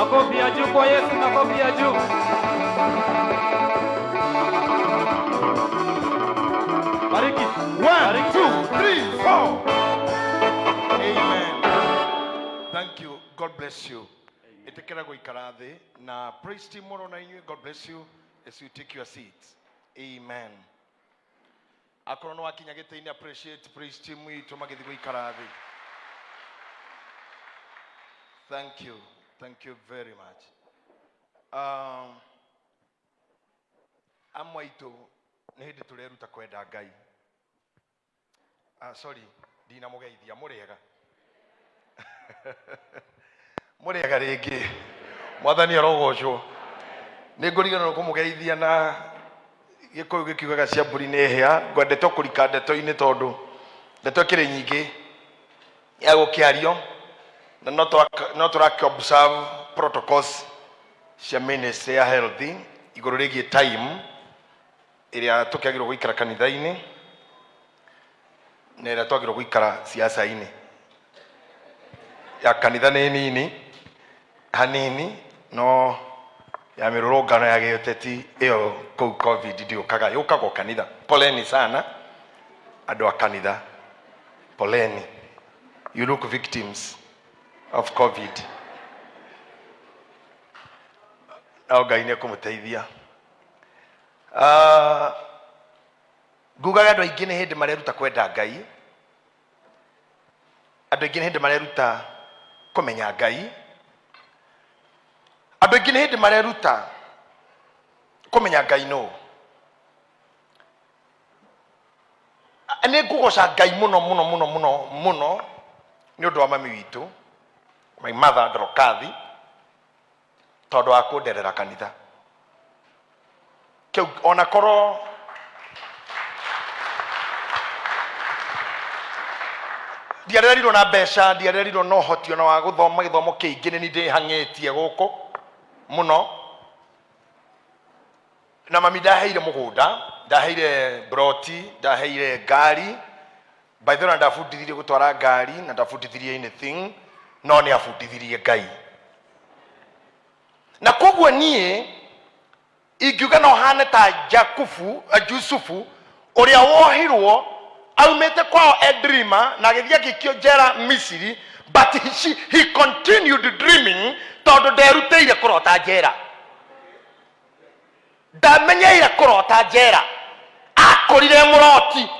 Makofi ya juu kwa Yesu, makofi ya juu. Bariki. 1, 2, 3, 4. Amen. Thank you. God bless you. Itekera goikara thi na praise team moro na inyu. God bless you as you take your seats. Amen. Akorwo no wakinya gite-ini appreciate praise team itu magithi goikara thi. Thank you. Thank you very much. Amwaitu ni hindi tureruta kwenda Ngai. Sorry, dina mugeithia muriega. Muriega ringi. Mwathani arogocwo. Ni ngurigana no kumugeithia na gikuyu gikiugaga cia mburi ni hia. Ngwendete kurika ndeto-ini tondu ndeto kiri nyingi ya gukiario na no turaki observe protocols cia ministry ya health iguru rigie time iria tukiagirwo guikara kanitha-ini na iria twagirwo guikara siasa-ini. Ya kanitha ni nini hanini no ya mirurungano ya giuteti iyo kou covid ndiukaga yukaga kanitha. Poleni sana andu a kanitha, poleni. You look victims of COVID. Ngai nĩ kũmũteithia. Ngugaga andũ aingĩ nĩ hĩndĩ mareruta kwenda Ngai. Andũ aingĩ nĩ hĩndĩ mareruta kũmenya Ngai. Andũ aingĩ nĩ hĩndĩ mareruta kũmenya Ngai nũ. Nĩ ngũgoca Ngai mũno mũno mũno mũno mũno nĩ ũndũ wa mami witũ, my mother Ndorokathi, tondu wa kunderera kanitha. Kiu ona korwo ndiarerirwo na mbeca, ndiarerirwo no hoti ona wa guthoma githomo kiingi, ni ndihangitie guku muno. Na mami ndaheire mugunda, ndaheire broti, ndaheire ngari. By the way, ndafundithirie gutwara ngari na ndafundithirie anything, no ni afundithirie Ngai. Na koguo nie ingiuga no hane ta Jusufu uria wohirwo aumete kwao Edrima na githia gikio njera Misiri, but he continued dreaming tondu nderutĩire kurota njera. Ndamenyeire kurota njera, akorire muroti.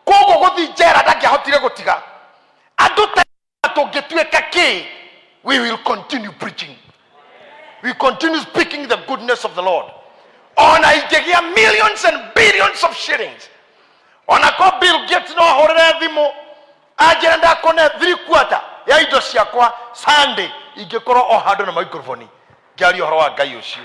Koguo guthi njera ndangĩahotire gutiga. Andu tungĩtuĩka kĩ, we will continue preaching. We continue speaking the goodness of the Lord. Ona ingegia millions and billions of shillings. Ona ko Bill Gates no ahorere thimu ajira ndakone 3/4 ya indo ciakwa Sunday ingikorwo o handu na microphone ngiaria horo wa Ngai ucio.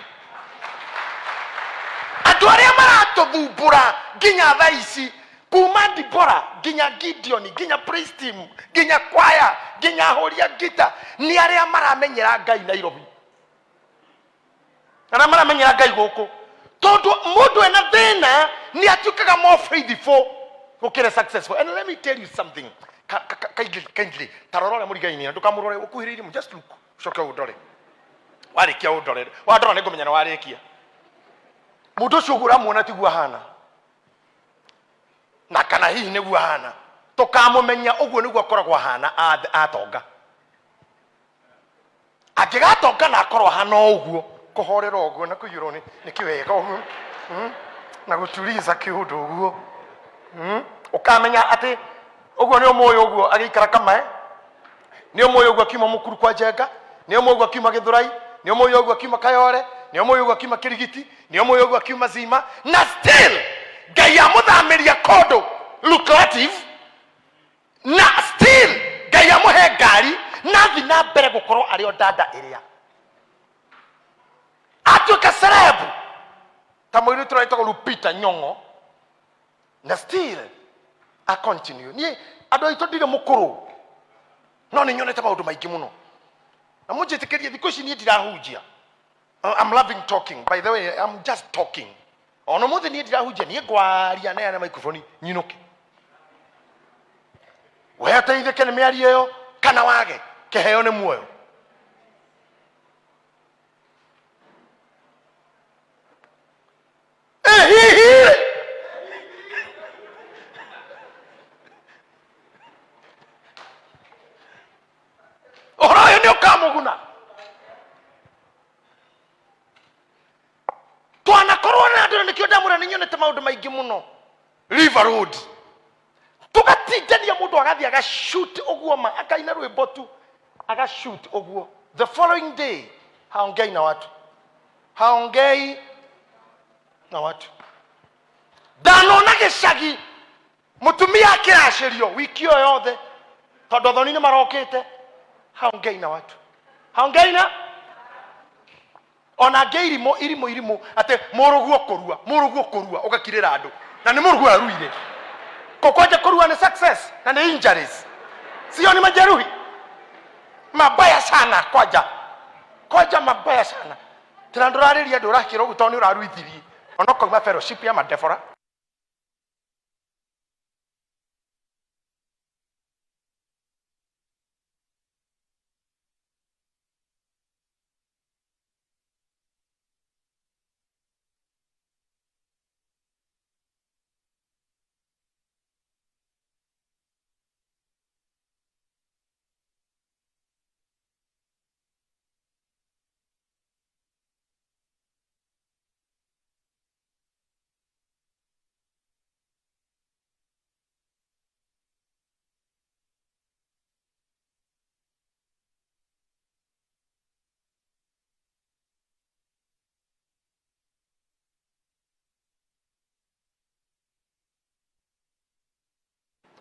Andu aria maratuthumbura nginya thaa ici, kuma Dibora nginya Gideon nginya praise team nginya kwaya nginya horia gita, ni aria maramenyera Ngai Nairobi. Na maramenyera Ngai guku tondu mundu ena thina ni atukaga more faithful gukira successful. And let me tell you something, kindly tarorore muri Ngai ni ndukamurore ukuhiririe, just look, shoka udore warikia udore wadora ni kumenya na warikia mundu ucio gura muona tiguo hana na kana hihi niguo hana, tukamumenya uguo niguo akoragwo hana atonga. Angigatonga na akorwo hana uguo kuhorera uguo na kuyirwo ni kiwega uguo na gutuliza kiundu uguo ukamenya ati uguo ni omoyo uguo agikara kama ni omoyo uguo akiuma mukuru kwa Njenga, ni omoyo uguo akiuma Githurai, ni omoyo uguo akiuma Kayore, ni omoyo uguo akiuma Kirigiti, ni omoyo uguo akiuma Zima, na still Ngai amuthamiria kondo lucrative, na still Ngai amuhe ngari na thi na mbere gukorwo ari o dada iria atuka serebu ta mwiri turaitwa Lupita Nyong'o, na still a continue. Ni ando aitũ ndire mukuru no ni nyonete maundu maingi muno na munjitikirie thikũ ici ni ndirahunjia. I'm loving talking, by the way, I'm just talking. Ono muthe ni ndirahunjia ni ngwaria na microphone nyinuke weteithike ni miario yo kana wage keheo ni muoyo. hihi ora yo nĩ ũkamũguna twanakorwo na andũ nĩkĩo ndamũra nĩ nyonete maũndũ maingĩ mũno River Road tugatindania mũndũ agathiĩ agashoot ũguo ma akaina rwĩmbo tu agashoot ũguo the following day haongei na watu ndanona gĩcagi mũtumia akĩracĩrio wiki ĩyo yothe tondũ thoni nĩ marokĩte haongei na watu ona irimũ ate mũrũguo kũrua ũgakirĩra andũ na nĩ mũrũguo aruire kokoje kũrua ni success na ni injuries sio ni majeruhi mabaya sana koja mabaya sana tena ndũrarĩria andũ ũrakĩra ũguo tondũ nĩ ũraruithirie ona koima fellowship ya madebora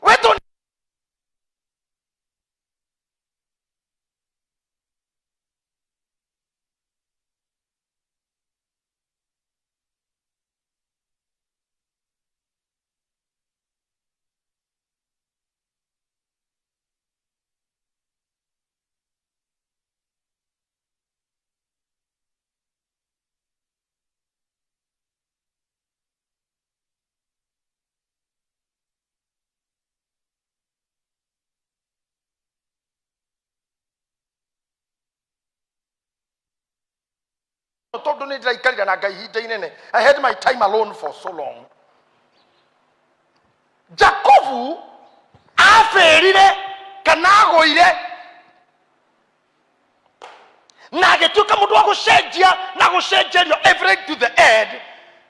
wetu tondũ nĩ ndĩraikarire na Ngai ihinda inene I had my time alone for so long Jacobu aferire kana agũire na agĩtuĩka mũndũ wa gũcenjia na gũcenjerio everything to the end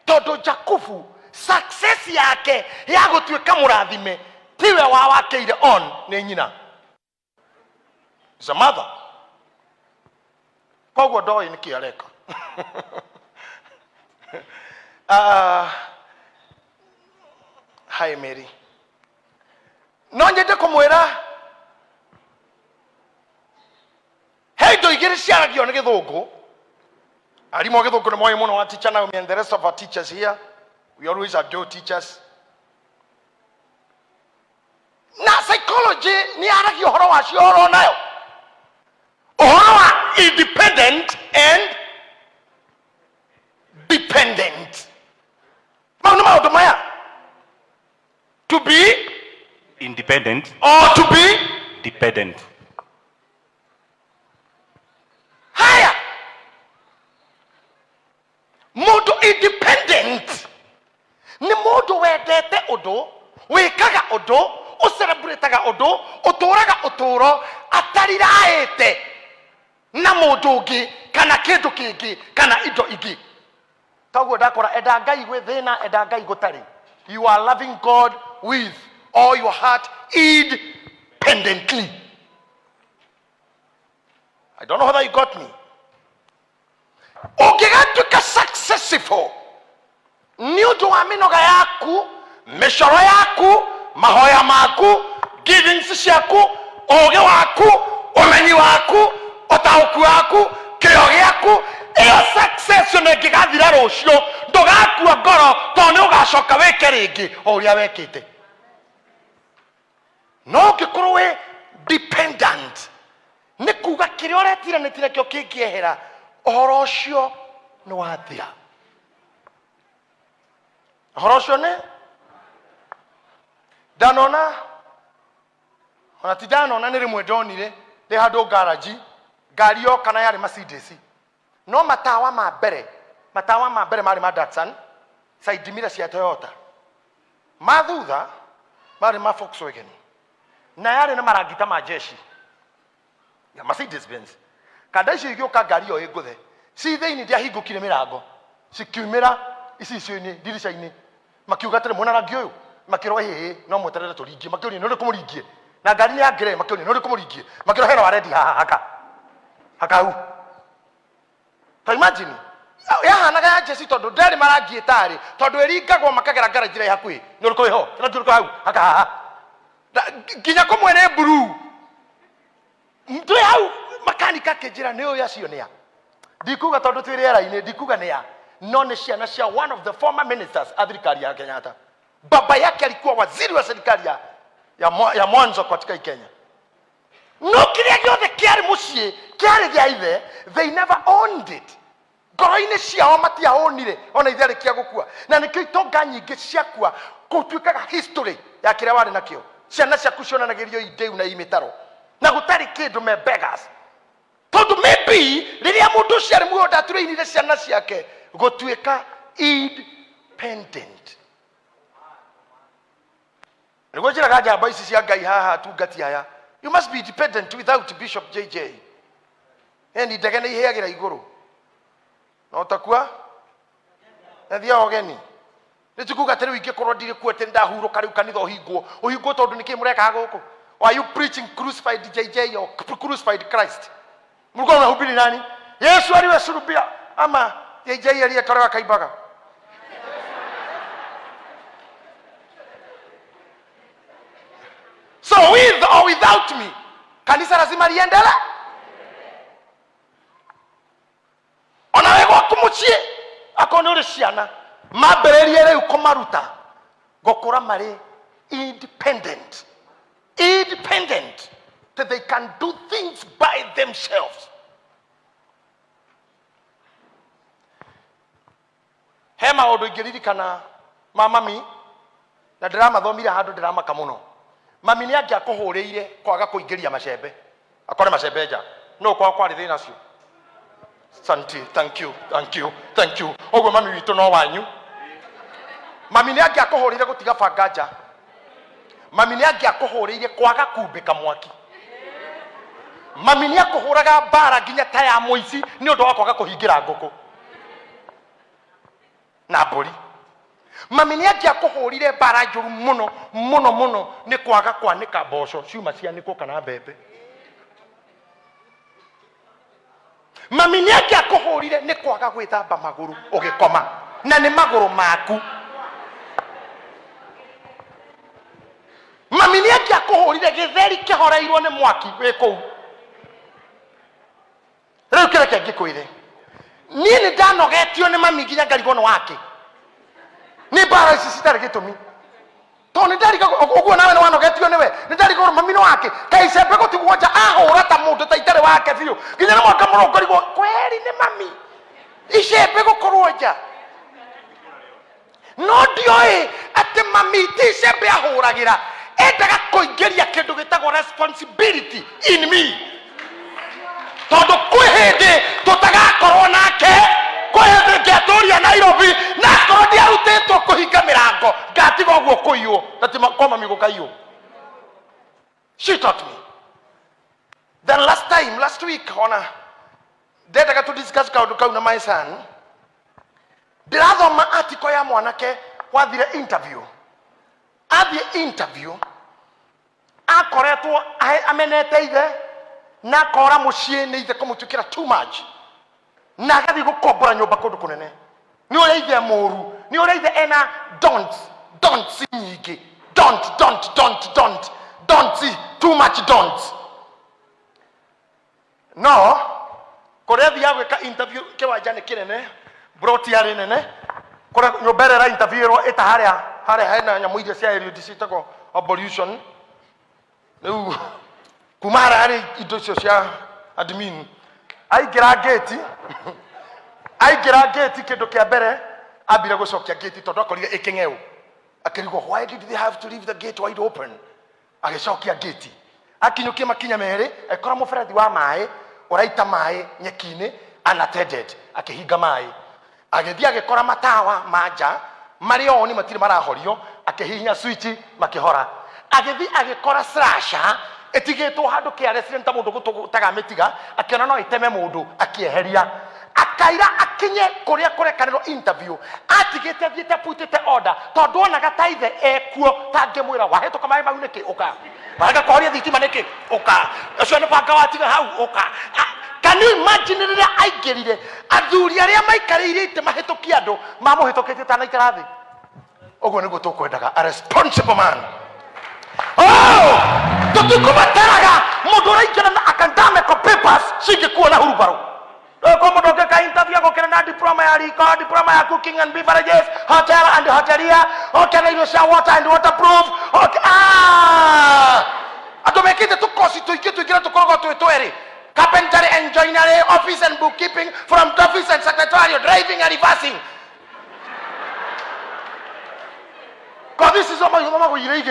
tondũ Jacobu success yake ya gũtuĩka mũrathime tiwe wakĩire on nĩ nyina is a mother koguo ndoĩ nĩkĩ areka hi Mary no nyende kũmwĩra he indo igĩrĩ ciaragio nĩ gĩthũngũ arimũ a gĩthũngũ nĩ moĩ mũno wa teacher Naomi and the rest of our teachers here we always adore teachers na psychology nĩ aragio ũhoro wacio ũhoro nayo ũhoro wa independent and dependent maũndũ maya to be Independent or to be dependent. haya mũndũ independent nĩ mũndũ wendete ũndũ wĩkaga ũndũ ũcelebrataga ũndũ ũtũraga ũtũro atariraĩte na mũndũ ũngĩ kana kĩndũ kĩngĩ kana indo ingĩ taguo ndakora enda Ngai gwĩ thĩna enda Ngai gũtarĩ you are loving God with all your heart independently I don't know whether you got me ũngĩgatuĩka successful nĩ ũndũ wa mĩnoga yaku mĩcoro yaku mahoya maku givings ciaku ũũgĩ waku ũmenyi waku ũtaũku waku kĩyo gĩaku iyo success nĩ ĩngĩgathira rũciũ ndũgakua ngoro tondũ nĩ ũgacoka wĩke rĩngĩ o ũrĩa wekĩte no ũngĩkorwo wĩ dependent nĩ kuuga kĩrĩa ũretiranĩtire kĩo kĩngĩehera ũhoro ũcio nĩ wathira ũhoro ũcio nĩ ndanona ona ti ndanona nĩ rĩmwe ndonire ndĩ handũ garage ngari yo kana yarĩ Mercedes no matawa ma mbere marĩ ma Datsun side mirror cia Toyota mathutha mari ma Volkswagen na yari na marangita ma jeshi ya Mercedes Benz kada icio igioka ngari yo iguthe si theini ndia hingukire mirango cikiumira icio-ini dirisha-ini makiuga tere mwana rangi uyu makirwa hihi no mweterere turingie makiuria no rikumuringie na ngari ni angire makiuria no rikumuringie makirwa hero aredi haka hu ta imagine ya hanaga ya jesi tondu nderi marangi tari tondu eringagwo makagera garage ira hakuhi no rikuiho na rikuiho hau haka ginya kumwene blue ndui hau makanika kijira ni uyu acio nia ndikuga tondu twiriera-ini ndikuga nia no ni ciana cia one of the former ministers a thirikari ya Kenyatta. Baba yake alikuwa waziri wa serikali ya mwanzo katika Kenya. No kiria giothe kiari mucii kiari gia ithe, they never owned it. Ngoro-ini ciao matiaonire ona ithe arikia gukua na nikio itonga nyingi ciakua gutwikaga history ya kiria wari nakio. Ciana ciaku cionanagirio ideu na imitaro na gutari kindu me beggars. Tondu maybe riria mundu ciari muoda aturainire ciana ciake gutwika independent. Nigo jira gaja baisi cia Ngai haha tungati aya. You must be independent without Bishop JJ. Eni ndege ni iheagira iguru. No takua? Nathia ogeni. Nitukuga tere wiki korwo ndire kuete ndahuruka riu kanitha uhingwo tondu niki mureka guku. Are you preaching crucified JJ or crucified Christ? Muriko na hubiri nani? Yesu aliwe surubia ama JJ aliyetolewa kaibaga. So with or without me, kanisa lazima liendele. Ona wego kumuchie akona uri ciana mabererie riu kumaruta gokura mari independent that they can do things by themselves. Hema odo igiririkana mami na drama thomire handu drama kamuno. Mami ni angia kuhuriire kwaga kuingiria macembe akore macembe nja no kwa kwari thina cio. Santi, thank you. Ogwo mami witu no wanyu. Mami ni angia kuhuriire gutiga banga nja. Mami ni angia kuhuriire kwaga kumbika mwaki. Mami ni akuhuraga bara nginya ta ya muici ni undu wa kwaga kuhingira nguku na mburi. Mami ni angia kuhurire bara njuru muno ni kwaga kwanika mboco ciuma cianiko kana mbembe. Mami ni angia kuhurire ni kwaga gwithamba maguru ugikoma na ni maguru maku. Mami ni angia kuhurire githeri kihoreirwo ni mwaki wi kuu. Riu kireke ngikwire ni ndanogetio ni mami nginya ngarigwo no wake ni bara ici citari gitumi to ni ndariga uguo nawe ni wanogetio niwe ni ndariga mami no wake kaicembe gutigwo nja ahura ta mundu ta itari wake biu nginya ni mwaka murongorigwo kweri ni mami icembe gukorwo nja no ndioi ati mami ti icembe ahuragira endaga kuingiria kindu gitagwo responsibility in me. Tondu kwihindi tutagakorwo nake kwihindi ngetoria Nairobi na korwo ndiarutitwo kuhinga mirango ngatiga uguo kuiyo kwa mami gukaiyo. She taught me. Then last week ona ndendaga to discuss kaundu kau na my son ndirathoma article ya mwanake wathire interview athie interview akoretwo amenete ithe na kora mucie ni ithe kumutukira too much na agathi gukombora nyumba kundu kunene ni uri ithe muru ni uri ithe ena don't nyingi don't too much don't no korethi ya gwika interview kiwanjani kinene broti yari nene kore nyumbera interview ro ita haria hena nyamu iria cia radio dicitagwo abolition riu kumara hari indo cio cia admin aingira gate kindu kia mbere ambire gucokia gate tondu akorire ikingeu akirigwo why did they have to leave the gate wide open agicokia gate akinyukia makinya meri akora muferethi wa mai uraita mai nyekine unattended akihinga mai agithia agikora matawa manja Mario ni matiri marahorio akihinya switch makihora agithi agikora slasha etigetwo handu kia resident mundu gututaga mitiga akiona no iteme mundu akieheria akaira akinye kuria kurekaniro interview atigite thiete putite order tondu ona gataithe ekuo tangimwira wahituka mai mau niki uka baga kuhoria thitima niki uka acio ni banga watiga hau uka. Can you imagine rĩrĩa aingĩrire athuri arĩa maikarĩire ite mahĩtũkia andũ mamũhĩtũkĩtie tanaikara thĩ ũguo nĩguo tũkwendaga a responsible man. Tũtikũbataraga mũndũ ũraingĩra na academic papers cingĩkuona hurubaro ko mũndũ ũngĩka interview gũkĩra na diploma ya riko, diploma ya cooking and beverages, hotel and hotelia, hotel irio cia water and waterproof. Andũ mekĩte tũkoci tũingĩ tũingĩra tũkoragwo twĩ twĩrĩ carpentry and joinery, office and bookkeeping, from office and secretarial, driving and reversing. God, this is what my mama will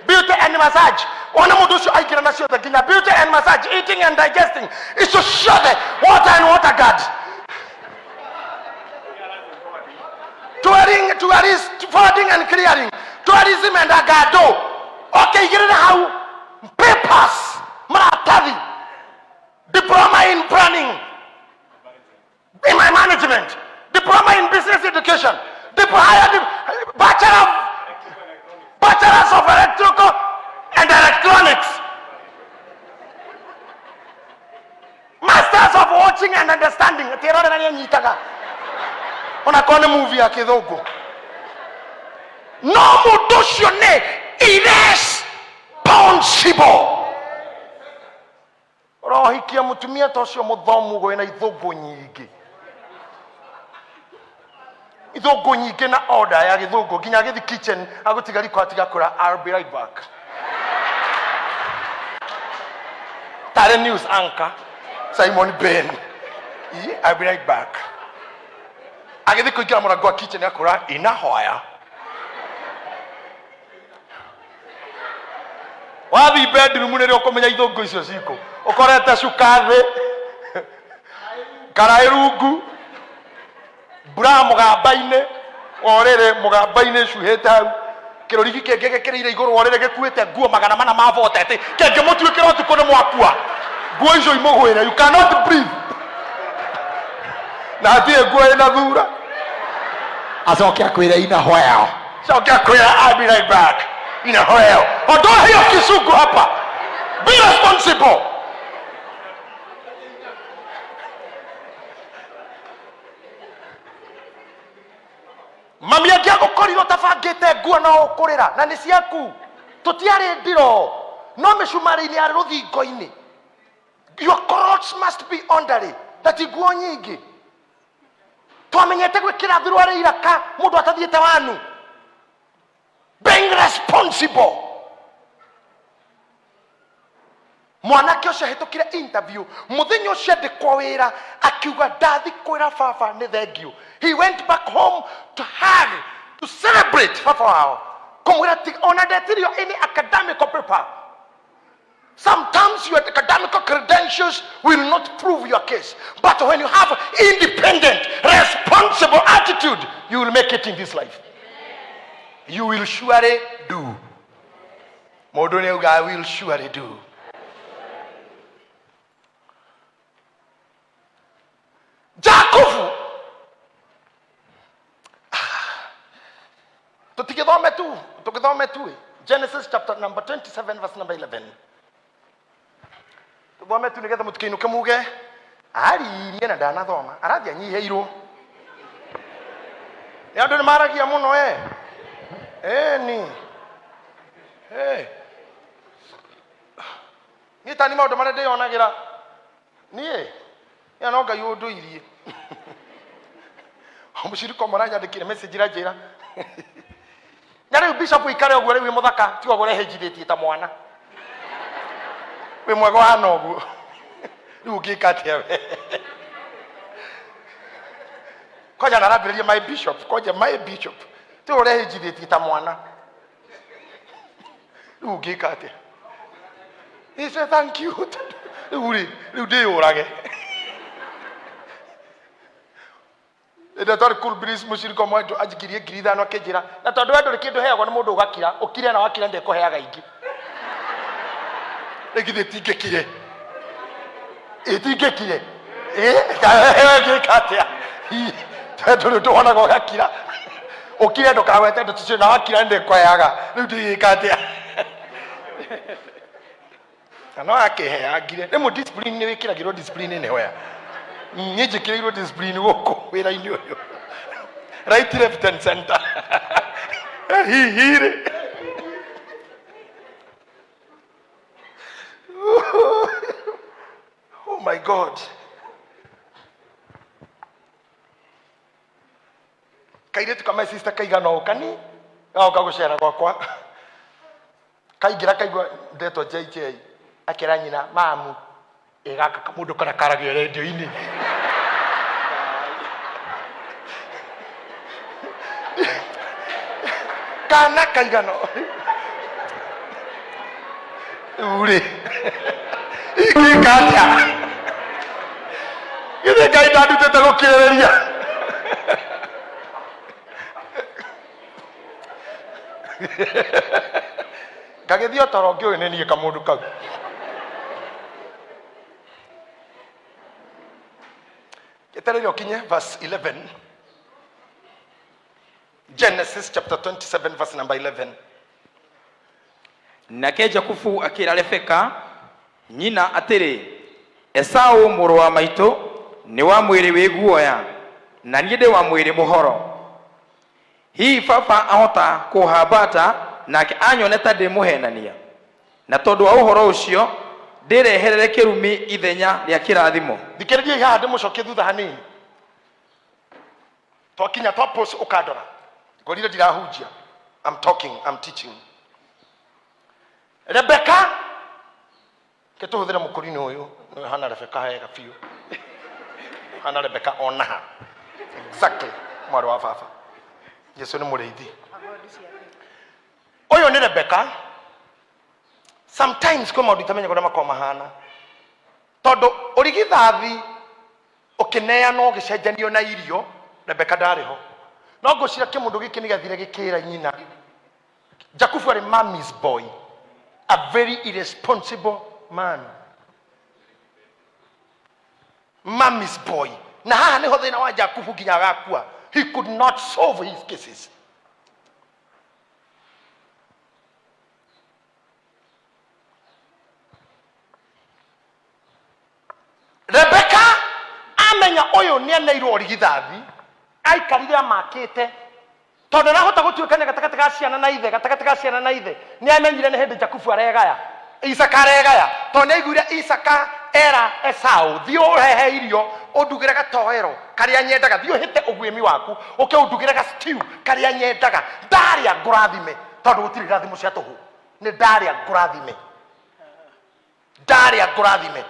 beauty and massage. One of those I can assure the beauty and massage, eating and digesting is to show the water and water guards. Tourist, flooding and clearing, tourism and agado. Okay, you know how papers, maratavi. Diploma in planning, in my management, diploma in business education, bachelors of electrical and electronics, masters of watching and understanding. Unakona movie ya kidhogo. No mudoshone irresponsible. Rohikia mutumia tocio muthomu go ina ithungu nyingi. Ithungu nyingi na order ya githungu ginya githi kitchen agutiga riko atiga kura. I'll be right back. Tare news anchor Simon Ben. I'll be right back. Agithi kuingira murango wa kitchen akura ina hoya. Wathi bedroom nere ukomenya ithungu icio ciko. Ukorete cukathi karairungu bra mugamba-ine orere mugamba-ine cuhete hau kirorigi kenge gekirire iguru orere gekuite nguo magana mana ma votete kenge mutuikira utuko ni mwakua nguo icio imugwire. You cannot breathe na atie nguo ina thura acoke akwire ina hoya acoke akwire I'll be right back ina hoya. Ondoa hiyo kisungu hapa. Be responsible. Mami yako korio tafagete nguo na ukurira na ni ciaku tutiari ndiro no micumari ni ari ruthingo-ini. Your clothes must be orderly. That nguo nyingi twamenyete gwikira thiru ari iraka mundu atathiete wanu. Being responsible. Mwanake ucio hitukire interview muthenya ucio ndikwa wira akiuga ndathi kwira baba ni thengio. He went back home to hug, to celebrate baba wao kumwira ona ndetirio any academic paper. Sometimes your academic credentials will not prove your case, but when you have independent, responsible attitude, you will make it in this life. You will surely do. Modone uga will surely do. Jacob. Tukithome tu. Genesis chapter number 27 verse number 11. Tuthome tu nigetha mutikiinuke muge aririe na ndanathoma arathia nyiheirwo. Ni andu ni maragia muno ni ni tani maundu maria ndionagira nie ya no ngai unduirie muciriko maranyandikire message ranjira nyari bishop ikare ogwo wi muthaka ti ogwo rehenjithitie ta mwana wi mwego hana ogwo riu ngikatia we koja narambiririe my bishop koja my bishop ti urehenjithitie ta mwana riu ngikatia. He said thank you. Riu ndi urage ĩndĩ twarĩ cool breeze mũciriko mwendu anjikirie 5,000 akĩnjĩra na tondũ wendo nĩ kĩndũ heagwo nĩ mũndũ ũgakira ũkire na wakira ndekũheaga ingĩ rĩngĩ ĩtingĩkire ngĩka atĩa tondũ nĩ tũhonaga ũgakira ũkire ndũkagwete ndũ tucio na wakira ndekũheaga rĩu ndĩgĩka atĩa na no akĩheagire rĩmwe discipline nĩ wĩkĩragĩrwo discipline nĩ hoya niĩ njĩkĩrĩirwo discipline gũkũ wĩra-inĩ ũyũ right left and center hihirĩ oh my God kairĩtu kama sister kaigana ũkani gaoka gũcera gwakwa kaingĩra kaigua ndetwo JJ akĩra nyina mamu ĩgaka kamũndũ kana karagio redio-inĩ kana kaigana ure ingĩka atĩa githĩ Ngai ndandutĩte gũkirĩrĩria ngagĩthiĩ o toro ngĩũĩ nĩ niĩ kamũndũ kau gĩtereire ũkinye verse 11 Genesis chapter 27 verse number 11 nake Jakubu akĩra Rebeka nyina atĩrĩ Esau mũrũ wa maitũ nĩ wa mwĩrĩ wĩ guoya na niĩ ndĩ wa mwĩrĩ mũhoro hihi baba ahota kũhambata nake anyoneta ndĩ mũhenania na tondũ wa ũhoro ũcio ndĩreherere kĩrumi ithenya rĩa kĩrathimo thikĩrĩria haha ndĩmũcokie thutha hanini twakinya twapos ũkandora ngorire ndirahunjia I'm talking I'm teaching Rebeka ketũhũthĩre mũkũri-inĩ ũyũ hana Rebeka hega biũ hana Rebeka onaha exactly mwarĩ wa baba Yesu nĩ mũrĩithi ũyũ nĩ Rebeka sometimes kwa maũndũ itamenya kũrĩa makoma hana tondũ ũrigithathi ũkĩneanwo ũgĩcenjanio na irio Rebeka ndarĩho no ngũcira kĩmũndũ gĩkĩ nĩ gĩathire gĩkĩra nyina Jakubu arĩ mommy's boy a very irresponsible man mommy's boy na haha nĩho thĩna wa Jakubu nginya agakua he could not solve his cases Rebeka amenya ũyũ nĩ aneirwo ũrigithathi aikarire amakĩte tondũ nahota gũtuĩkania gatagatĩ ga ciana na ithe nĩ amenyire nĩ hĩndĩ Jakubu aregaya Isaka aregaya tondũ nĩ aiguire Isaka era Esau thiĩ ũrehe irio ũndugĩre gatoero karĩa nyendaga thiĩ ũhĩte ũguĩmi waku ũke ũndugĩre ga stew karĩa nyendaga ndarĩa ngũrathime tondũ gũtirĩ irathimo cia tũhũ nĩ ndarĩa ngũrathime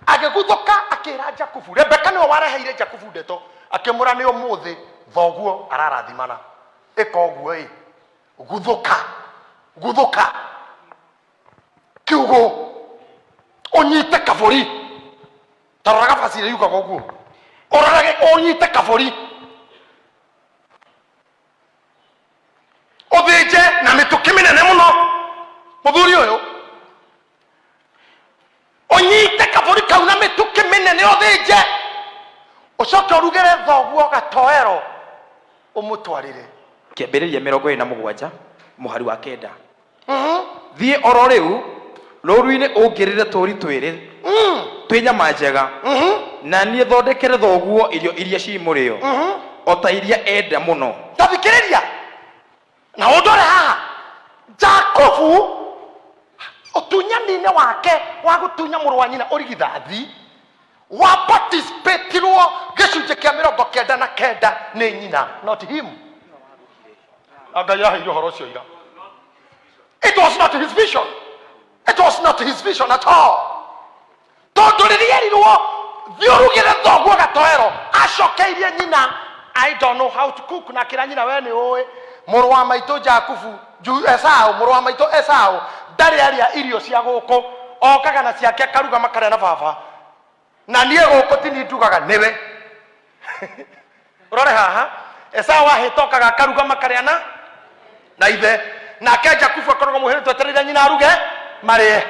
agĩguthũka akĩra Jakubu Rebeka nĩwe wareheire Jakubu ndeto akĩmũra nĩ ũmũthĩ thoguo ararathimana ĩka ũguo guthũka kiugo onyite kaburi taroraga fasire yukaga ũguo orage onyite kaburi ũthĩnje na mĩtũkĩ mĩnene mũno mũthuri ũyũ onyite kaburi kau na mĩtũkĩ mĩnene ũthĩnje ũcoke ũrugĩre thoguo gatoero ũmũtwarĩre kĩambĩrĩria 27 mũhari wa 9 thiĩ oro rĩu rũũru-inĩ ũngĩrĩre tũũri twĩrĩ twĩ nyama njega na niĩ thondekere thoguo irio iria ci mũrĩo o ta iria enda mũno tathikĩrĩria na ũndore haha Jakubu ũtunyani-inĩ wake wa gũtunya mũrũ wa nyina ũrigithathi wa participatirwo gĩcunjĩ kĩa 99 nĩ nyina not him Ngai aheire ũhoro ũcio ira it was not his vision at all tondũ rĩrĩa erirwo thiĩ ũrugĩre thoguo gatoero acokeirie nyina I don't know how to cook na kĩra nyina we nĩ ũĩ mũrũ wa maitũ Jakubu Esau mũrũ wa maitũ Esau ndarĩ arĩa irio cia gũkũ okaga na ciake akaruga makarĩa na baba na niĩ gũkũ tini ndugaga nĩwe Rore haha Esau ahitokaga akaruga makariana na ithe nake Jakubu akorwo muhĩrĩtwo etereire nyina aruge marĩe.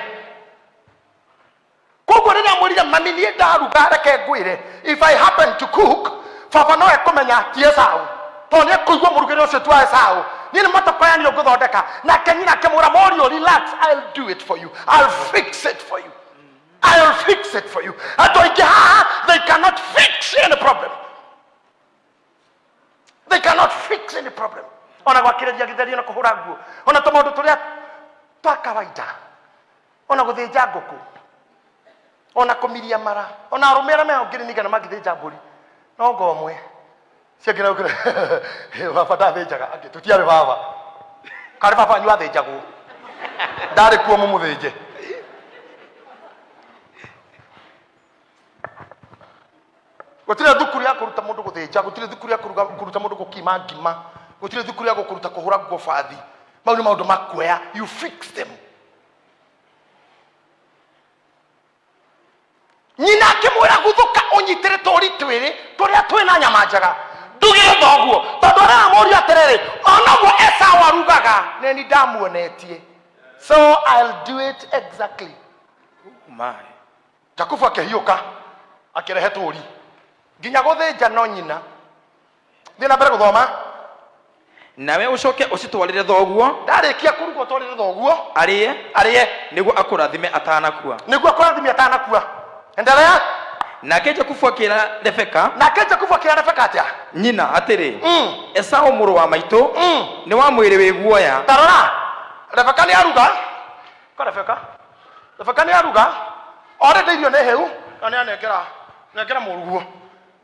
Koguo rĩrĩa mwĩrire mami niĩ ndaruga reke ngwĩre, if I happen to cook, baba no ekũmenya ti Esau tondũ nĩ ekũigua mũrugĩre ũcio tu wa Esau. Niĩ nĩ matokoyanire ngũthondeka nake nyina akĩmwĩra Morio, relax, I'll do it for you, I'll fix it for you, I'll fix it for you. Andũ aingĩ haha, they cannot fix any problem. They cannot fix any problem. Ona gwakĩrĩria gĩtheri na kũhũra nguo, ona tũmaũndũ tũrĩa twa kawaida, ona gũthĩnja ngũkũ, ona kũmiria mara, ona arũme arĩa mehongire nĩgetha magĩthĩnja mbũri, no ngomwe ciakĩra ũkĩra baba ndathĩnjaga, angĩ tũtiarĩ baba, karĩ baba wanyu athĩnjagwo, ndarĩ kuo mũmũthĩnje. Gũtirĩ thukuru ya kũruta mũndũ gũthĩnja, gũtirĩ thukuru ya kũruta mũndũ gũkima ngima, gũtirĩ thukuru ya kũruta kũhũra nguo bathi. Mau nĩ maũndũ ma kuoya, you fix them. Nyina akĩmwĩra guthũka ũnyitĩre tũri twĩrĩ tũrĩa twĩna nyama njega ndugĩre thoguo tondũ aramũria atĩrĩrĩ onaguo Esau arugaga nĩ ni ndamuonetie, so I'll do it exactly. Jakubu akĩhiũka akĩrehe tũri nginya gũthĩnja no nyina thiĩ na mbere gũthoma. Nawe ucoke ũcitwarĩre thoguo, ndarĩkia kũruga ũtwarĩre thoguo arĩe nĩguo akũrathime atanakua. Nĩguo akũrathime atanakua. Endelea. Nake Jakubu akĩra Rebeka atĩa nyina atĩrĩ Esau mũrũ wa maitũ nĩ wa mwĩrĩ wĩ guoya. Tarora Rebeka nĩ aruga ko Rebeka nĩ aruga orĩte irio nĩ hĩu na nĩ anengera mũruguo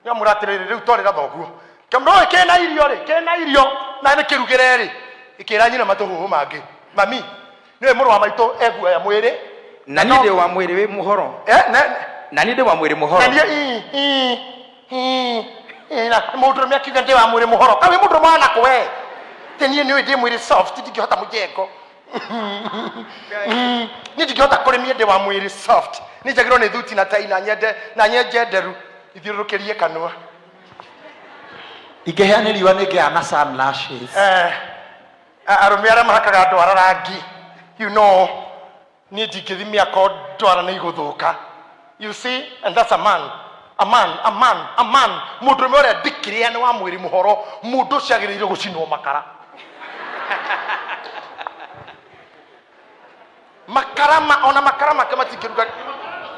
nĩ amũratĩrĩrĩ rĩu twarĩra thoguo kĩmũro kĩna irio na nĩ kĩrugĩre rĩ ikĩra nyina matũhũhũ mangĩ mami nĩ mũrũ wa maitũ eguoya mwĩrĩ na niĩ ndĩ wa mwĩrĩ wĩ mũhoro na niĩ ndĩ wa mwĩrĩ mũhoro. Na mũndũrũme akiuga ndĩ wa mwĩrĩ mũhoro kaĩ mũndũrũme wa nakũ we te niĩ nĩ ndĩ mwĩrĩ soft ndingĩhota mũjengo niĩ ndingĩhota kũrĩmia ndĩ wa mwĩrĩ soft nĩ njagĩrwo nĩ thuti na tai na nyenje nderu ithiũrũrũkĩrie kanua ingĩhĩa nĩ riũa nĩngĩaga na sun lashes. Arũme arĩa mahakaga ndwara rangi, you know, niĩ ndingĩthi mĩako ndwara nĩ igũthũka. You see, and that's a man. Mũndũrũme ũrĩa ndĩkĩrĩa nĩ wa mwĩrĩ mũhoro, mũndũ ũcio agĩrĩirwo gũcinwo makara. Ona makara make matingĩruga.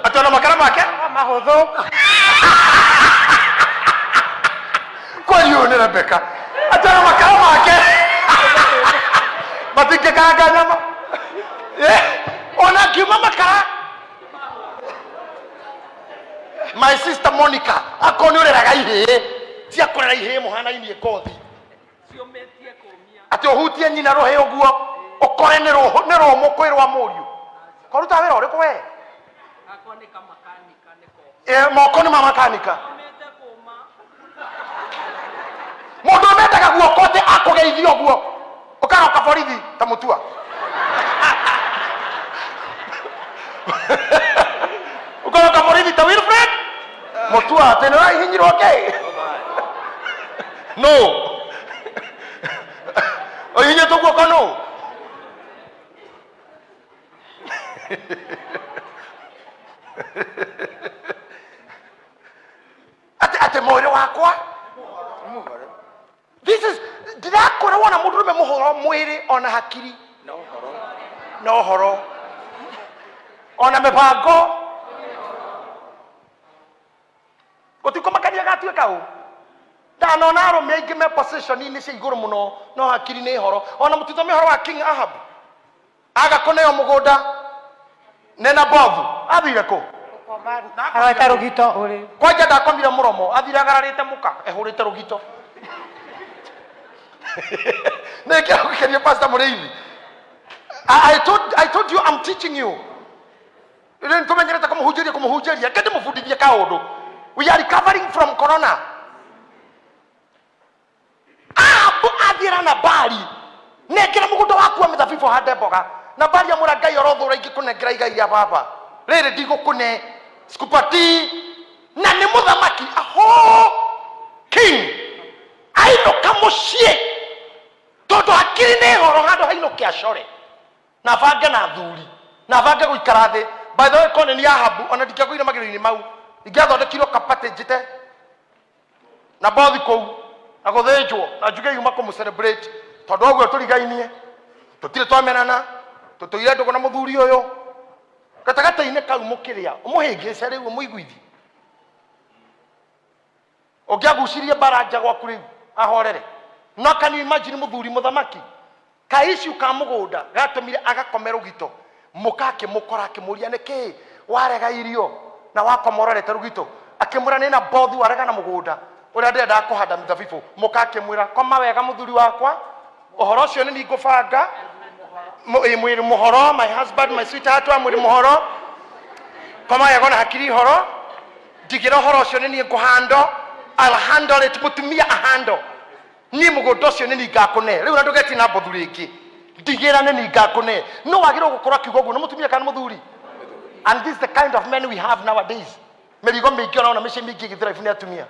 Atĩ ona makara make mahũthũ. Kwani ũyũ nĩ Rebeka? Atĩ ona makara make matingĩkanga nyama. Ona ngiuma makara. My sister Monica akoni ũreraga ihĩĩ cia kũrera ihĩĩ mũhana-inĩ ngothi atĩ ũhutie nyina rũhĩ ũguo ũkore nĩ rũmũ kwĩ rwa mũriũ kũruta wĩra ũrĩkũ we moko nĩ mamakanika mũndũ ũmendaga guoko atĩ akũgeithia ũguo ũkaroka borithi ta mũtua ũkaroka borithi ta Wilfred mũtua atĩ nĩ ũrahihinyirwo ngĩ no ũhihinyĩtwo guoko no atĩ mwĩrĩ wakwa ndirakora wona mũndũrũme mũhoro mwĩrĩ ona hakiri na ũhoro ona mĩbango gũtikũmakania gatuĩka ũ ndanona arũme aingĩ me position-inĩ cia igũrũ mũno no hakiri nĩ horo ona mũtitho mĩhoro wa King Ahab agakũneo mũgũnda nena bovu athire kũ areta rũgito ũrĩ kwanja ndakomire mũromo athire agararĩte mũka ehũrĩte rũgito nĩkĩo gũkenia pastor Mũrĩithi I told you I'm teaching you rĩu tũmenyerete kũmũhunjĩria kĩndĩ mũbundithie kaũndũ. We are recovering from corona. Athira na bari nekĩra mũgũnda waku wa mĩthabibũ hande mboga na bari amũra Ngai orothũra ingĩkũnengera igai ya baba rĩrĩ ndigũkũne skupati na nĩ mũthamaki a whole king acore na bange na thuri na bange guikara thi. By the way, kone ni ahabu ona ndikagwire magiro-ini mau ingiathondekirwo kapate njite na bothi kou na guthinjwo na njuge yuma kumu celebrate tondu ogwo turigainie tutire twamenana tutuire ndugu na muthuri uyu gatagata-ini kau mukiria umuhingice riu muiguithi ungiagucirie baranja gwaku riu ahorere. No can you imagine muthuri muthamaki kaishu ka mugunda gatumire agakomera rugito mukake mukora akimuria niki warega irio na wakomororete rugito akimura nina bothi warega na mugunda uria ndenda kuhanda mithabibu mukake mwira koma wega muthuri wakwa uhoro cio ni ngubanga mwiri muhoro my husband my sweetheart wa mwiri muhoro koma wega na hakiri horo ndigira horo cio ni nguhando I'll handle it mutumia ahando ni mugunda cio ni ngakune riu ndu geti na bothi ringi ndigira ni ngakune no wagiro gukora kiugo guo no mutumia kana muthuri. And this is the kind of men we have nowadays. Merigo mingi ona mishe mingi githira ifuni atumia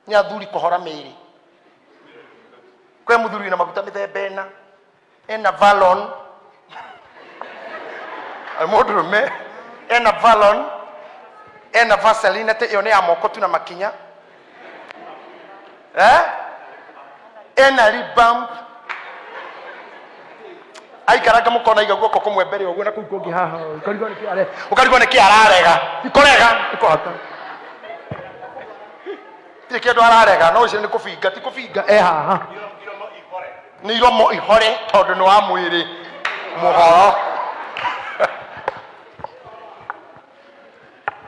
ni athuri kuhora miri kwe muthuri na maguta mithemba ena Valon almodrume ena Valon ena Vaseline te yone amoko tu na makinya ena ribam ai karaga mukona iga guoko kumwe mbere uguo na kuu kungi haha ukarigwo ni ki ararega ikorega ikohota ti kindu ararega no ucio ni kubinga ti kubinga haha ni iromo ihore tondu ni wa mwiri muhoro.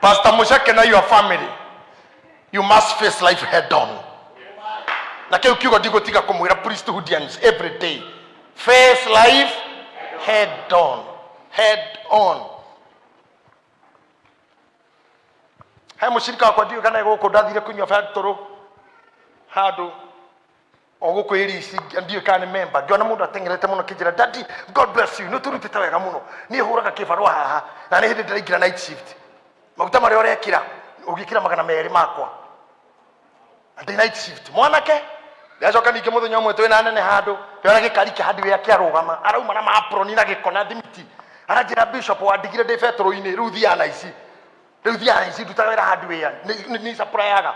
Pastor Mushake na your family you must face life head on. Na kiu kiugo ndigotiga kumwira priesthoodians every day face life head on, head on. Hai mushirika kwa ndio kana guko ndathire kunywa factory hadu oguko irisi ndio kana member ndio na mundu atengerete muno kijira daddy God bless you nuturutite wega muno ni huraga kibarua haha na ni hindi ndiraikira night shift maguta mari orekira ugikira magana meri makwa ati night shift mwanake ndacoka ninge muthenya umwe twina nene handu yona gikari kia handu ya kiarugama arauma na maproni na gikona thimiti aranjira bishop wandigire ndi betro-ini riu thiana ici ndutawira handu ya ni supplyaga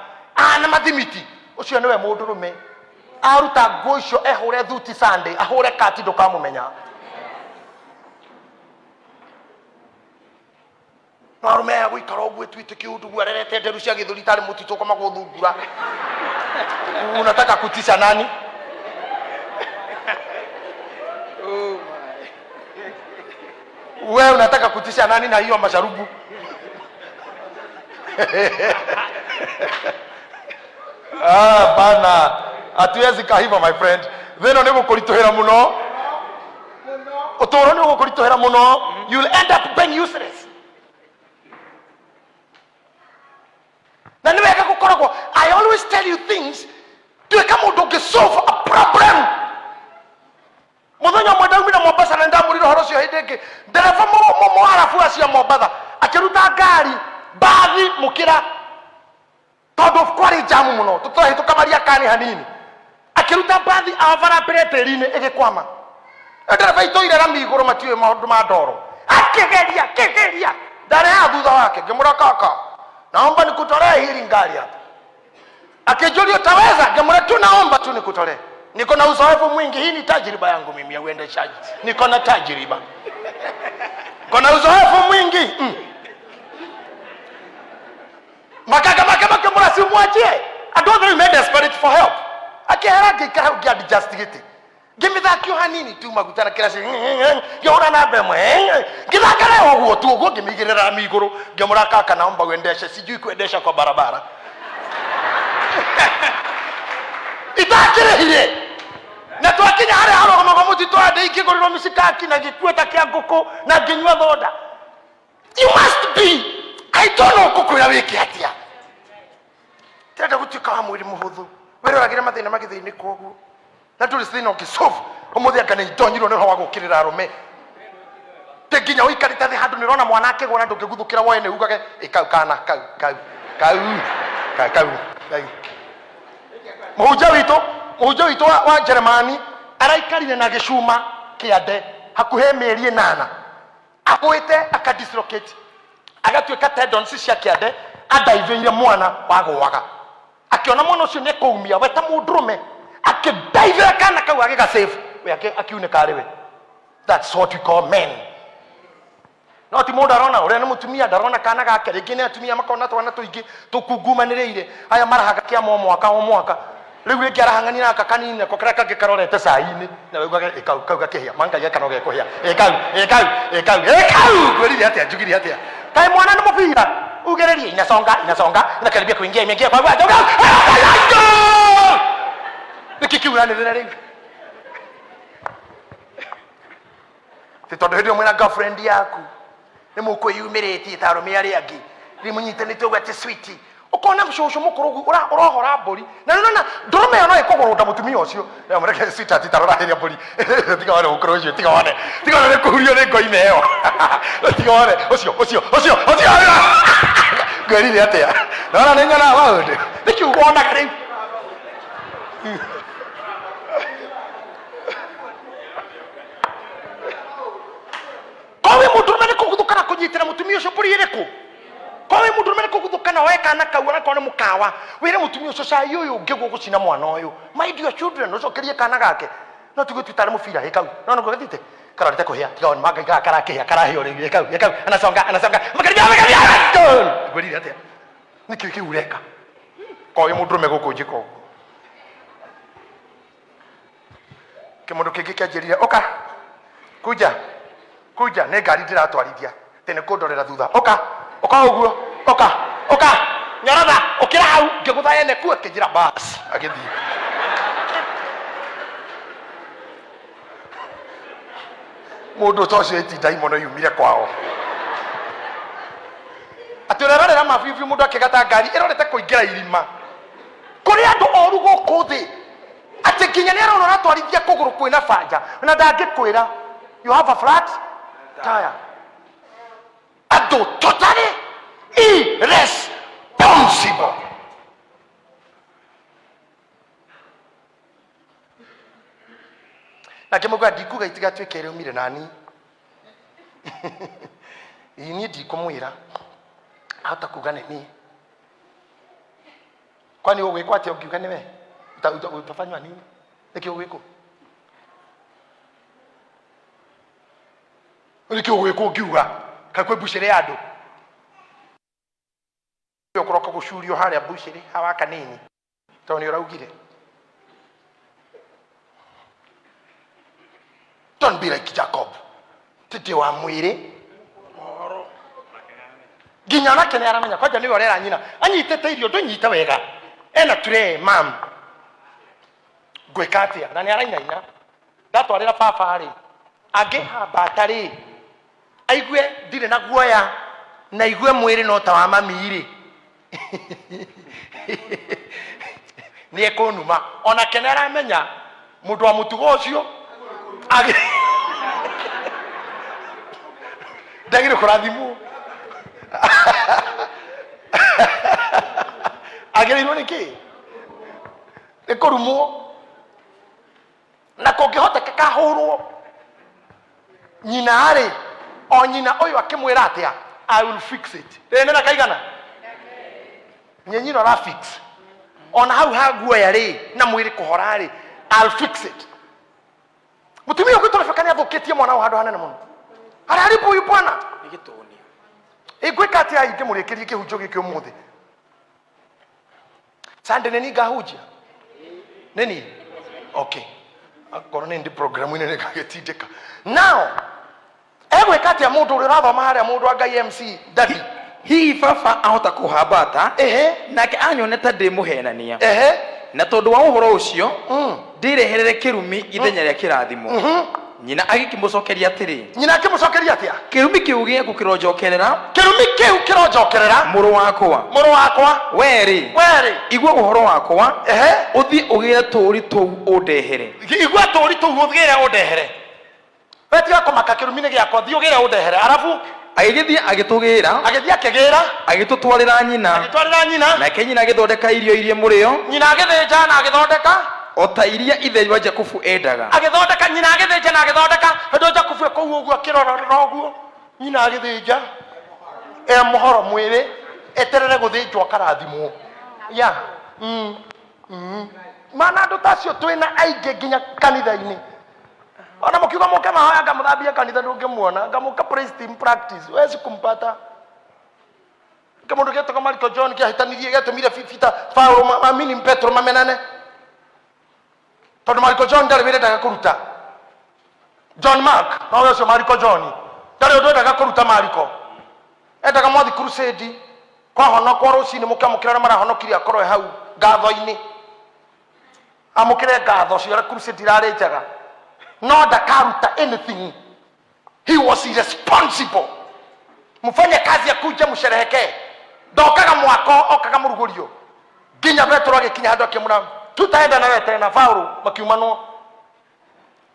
na mathimiti ucio niwe mundurume aruta nguo icio ehure thuti Sunday ahure kati ndukamumenya marume ya guikara uguo twite kiundu gwarerete nderu cia githuri tari mutito koma guthungura unataka kutisha nani? Oh my. Wewe unataka kutisha nani na hiyo masharubu? Bana atuwezi kahiva my friend. Theno ni gukuritohera muno. Utoro ni gukuritohera muno. You'll end up being useless. Na niweka kukoragwo I always tell you things to kama udoge solve a problem. Muthenya mwenda umira Mombasa na ndamuriro horo cio hindenge ndereva mo arafu acia Mombasa akiruta ngari bathi mukira tondu kwari jamu muno tutwahi tukamaria kani hanini akiruta bathi avara pereteri-ini igikwama ndereva itoire rami iguru matiwe maundu ma ndoro akigeria ndare ya thutha wake ngimura kaka naomba nikutolee hili ngari hapa. Akijulio taweza ngemura tu naomba tu nikutolee. Niko na uzoefu mwingi, hii ni tajriba yangu mimi ya uendeshaji. Niko na tajriba. Niko na uzoefu mwingi. Makaka mura si mwachie. I don't really made desperate for help. Akiharaki ikaha justigate. Give that hanini tu magutana kila si yora na bemwe githakare oguo tu oguo ngimigirira miguru ngemura kaka naomba uendeshe sijui kuendesha kwa barabara itakire hire na twakinya hare haro kama mutitu ade ikiguriro misikaki na gikueta kia nguku na nginywa thoda. You must be I don't know kukwira wiki atia tenda gutuka wa mwiri muhuthu wero wagire mathina magithini koguo na tuli thina ukisolve umuthi akana itonyirwo ni roho gukirira arume teginya uikarita thi handu nirona mwanake gona ndungiguthukira woe ne ugage ikau kana kau muhunjia witu wa Jeremani araikarire na gicuma kiande hakuhe mĩeri 8 agwĩte akadislocate agatuĩka tendons cia kĩande andaithĩire mwana wagũaga akiona mwana ũcio nĩ kũumia we ta mũndũrũme akĩdaithĩra kana kau agĩga safe we akiunĩka arĩ we. That's what we call men. No ti mũndũ arona ũrĩa nĩ mũtumia ndarona kana gake rĩngĩ nĩ atumia makona twana tũingĩ tũkungumanĩrĩire aya marahaga kĩama o mwaka rĩu rĩngĩ arahang'ania naka kanini nako karĩa kangĩ karorete cai-inĩ na waugaga kau gakĩhĩa mangai gakano gekũhĩa kau ngwĩrire atĩa njugire atĩa kaĩ mwana nĩ mũbira ugererie inasonga inakaribia kuingia imeingia kwa njoga nikikiuranĩrĩra rĩu ti tondũ hĩndĩ mwĩna girlfriend yaku nĩ mũkwĩyumĩrĩtie ta arũme arĩa angĩ nĩ mũnyitanĩte ũguo atĩ sweetie ukona mshosho mukuru urahora mburi na nona ndũrũme ĩyo no ĩkũgũrũnda mũtumia ũcio ya mureke sweetheart tarora hĩrĩa mburi tiga wale ukoro ũcio tiga wale kũhurio nĩ ngoi ĩyo tiga wale ũcio ngwĩrire atĩa nona nĩ nyona maũndũ nĩkiugo onaga rĩu kowe mũndũrũme nĩ kũguthũkana kũnyitĩra mũtumia ũcio mburi ĩrĩkũ kowe mũndũrũme nĩ kũguthũkana wekana kaura kone mũkawa wĩre mũtumia ũcio cai ũyũ ũngĩguo gũcina mwana ũyũ mind your children ũcokerie kana gake no tuge tutare mũbira hĩkau no no gũthite karorete kũhĩa tiga on manga karakĩhĩa karahĩo rĩu hĩkau anasonga makaribia ngwĩrire atĩa nĩkĩo kĩu ũreka kowe mũndũrũme gũkũ njĩko kĩmũndũ kĩngĩ kĩanjĩrire oka kuja nĩ ngari ndĩratwarithia tene kũndorera thutha oka ũguo oka nyoratha ũkĩra hau ngĩgũtha ene kuo kĩnjĩra bas agĩthiĩ mũndũ ta ũcio ĩtinda imono yumire kwao atĩ ũrerorera mabibi mũndũ akĩgata ngari ĩrorete kũingĩra irima kũrĩ andũ oru gũkũ thĩ atĩ nginya nĩ arona aratwarithia kũgũrũ kwĩna banja na ndangĩkwĩra you have a flat tire ado totally irresponsible. Na kĩmũgwa ndikuga itiga tuĩke rĩu mire nani ini ndikumwĩra ahota kuga nĩ niĩ kwani ũgwĩkwo atĩ ũngiuga nĩ we utafanywa nini nĩkĩ ũgwĩkwo nĩkĩ ũgwĩkwo ũngiuga kakwe bucĩrĩ ya andũ ũkũroka gũcurio harĩa bucĩrĩ hawa kanini tondũ nĩ ũraugire don't be like Jacob tete wa mwĩrĩ nginya nake nĩ aramenya kwanja nĩwe ũrera nyina anyitĩte irio ndũnyite wega ena tray mam ngwĩka atĩa na nĩ arainaina ndatwarĩra baba rĩ angĩhamba atarĩ aigue ndirĩ na guoya na igue mwĩrĩ no ta wa mami rĩ nĩ ekũnuma ona kene aramenya mũndũ wa mũtugo ũcio ndagĩrĩ kũrathimwo agĩrĩirwo nĩkĩ nĩ kũrumwo na kũngĩhoteka kahũrwo nyina rĩ o nyina ũyũ akĩmwĩra atĩa I will fix it rĩnĩ na kaigana nyina ra fix ona hau ha guoya rĩ na mwĩrĩ kũhora rĩ I'll fix it mutumia ũngĩ tũrabakania athũkĩtie mwana wa handũ hanene mũno araribu huyu bwana igwĩka atĩa ingĩ mũrĩkĩrie kĩhunjio gĩkĩ ũmũthĩ Sunday nĩ ngahunjia nini okay akorwo nĩ ndi program ine nĩgagĩtindĩka now egwĩka atĩa mũndũ ũrĩa ũrathoma harĩa mũndũ anga MC daddy hihi baba ahota kũhambata nake anyoneta ndĩmũhenania na tondũ wa ũhoro ũcio ndireherere kĩrumi ithenya rĩa kĩrathimo nyina agĩkĩmũcokeria atĩrĩ nyina akĩmũcokeria atĩa kĩrumi kĩu gĩaku kĩronjokerera mũrũ wakwa weri igua ũhoro wakwa ũthiĩ ũgĩre tũũri tũu ũndehere igua tũũri tũu ũgĩre ũndehere wetiga kũmaka kĩrumi nĩ gĩakwa thiĩ ũgĩre ũndehere arabu agĩthiĩ agĩtũgĩra agĩtũtwarĩra nyina nake nyina agĩthondeka irio irie mũrĩo nyina agĩthĩnja na agĩthondeka ota iria ithe wa Jakubu endaga agithondeka nyina agithĩnja na agithondeka hĩndĩ Jakubu kũu ũguo akĩrora ũguo nyina agithĩnja mũhoro mwĩrĩ eterere gũthĩnjwo karathimwo ya mana andũ tacio twĩna aingĩ nginya kanitha-inĩ ona mũkiuga mũke mahoya ngamũthambia kanitha ndũngĩmuona ngamũka praise team practice wezi kumpata kamundu getoka Mariko John kiahitanirie getumire Peter Paulo mamini Petro mamenane tondu Mariko John ndari wĩrendaga kũruta John Mark no wecio Mariko John ndari ũndũ endaga kũruta Mariko endaga mwathi crusade kwa honokwo rũcinĩ mũkĩamũkĩra na marahonokirie akorwo hau ngatho-inĩ amũkĩre ngatho cio crusade irarĩ njega no ndakaruta anything. He was irresponsible. Mfanye kazi ya kuja msherehekee ndokaga mwako okaga murugurio nginya Petro agikinya handu akimura tutaenda na wewe tena Paulo makiumanwo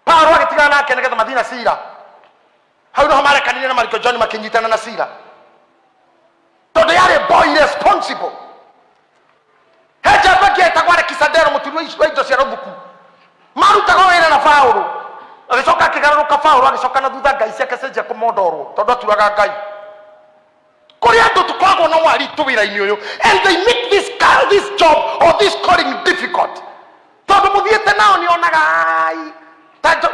Paulo agitigana nake nigetha mathina Sila hau no marekanire na Mariko John makinyitana na Sila tondu yari boy irresponsible heja bagieta gware kisadero muturu wa indo cia ruthuku marutaga wĩra na Paulo agicoka akigaruka Paulo agicoka na thutha ngai ciake cenjia kumondorwo tondu aturaga ngai kuri andu tukoragwo na wari tu wĩra-inĩ ũyũ and they make this job or this calling difficult tondu muthiĩte nao nĩonaga ai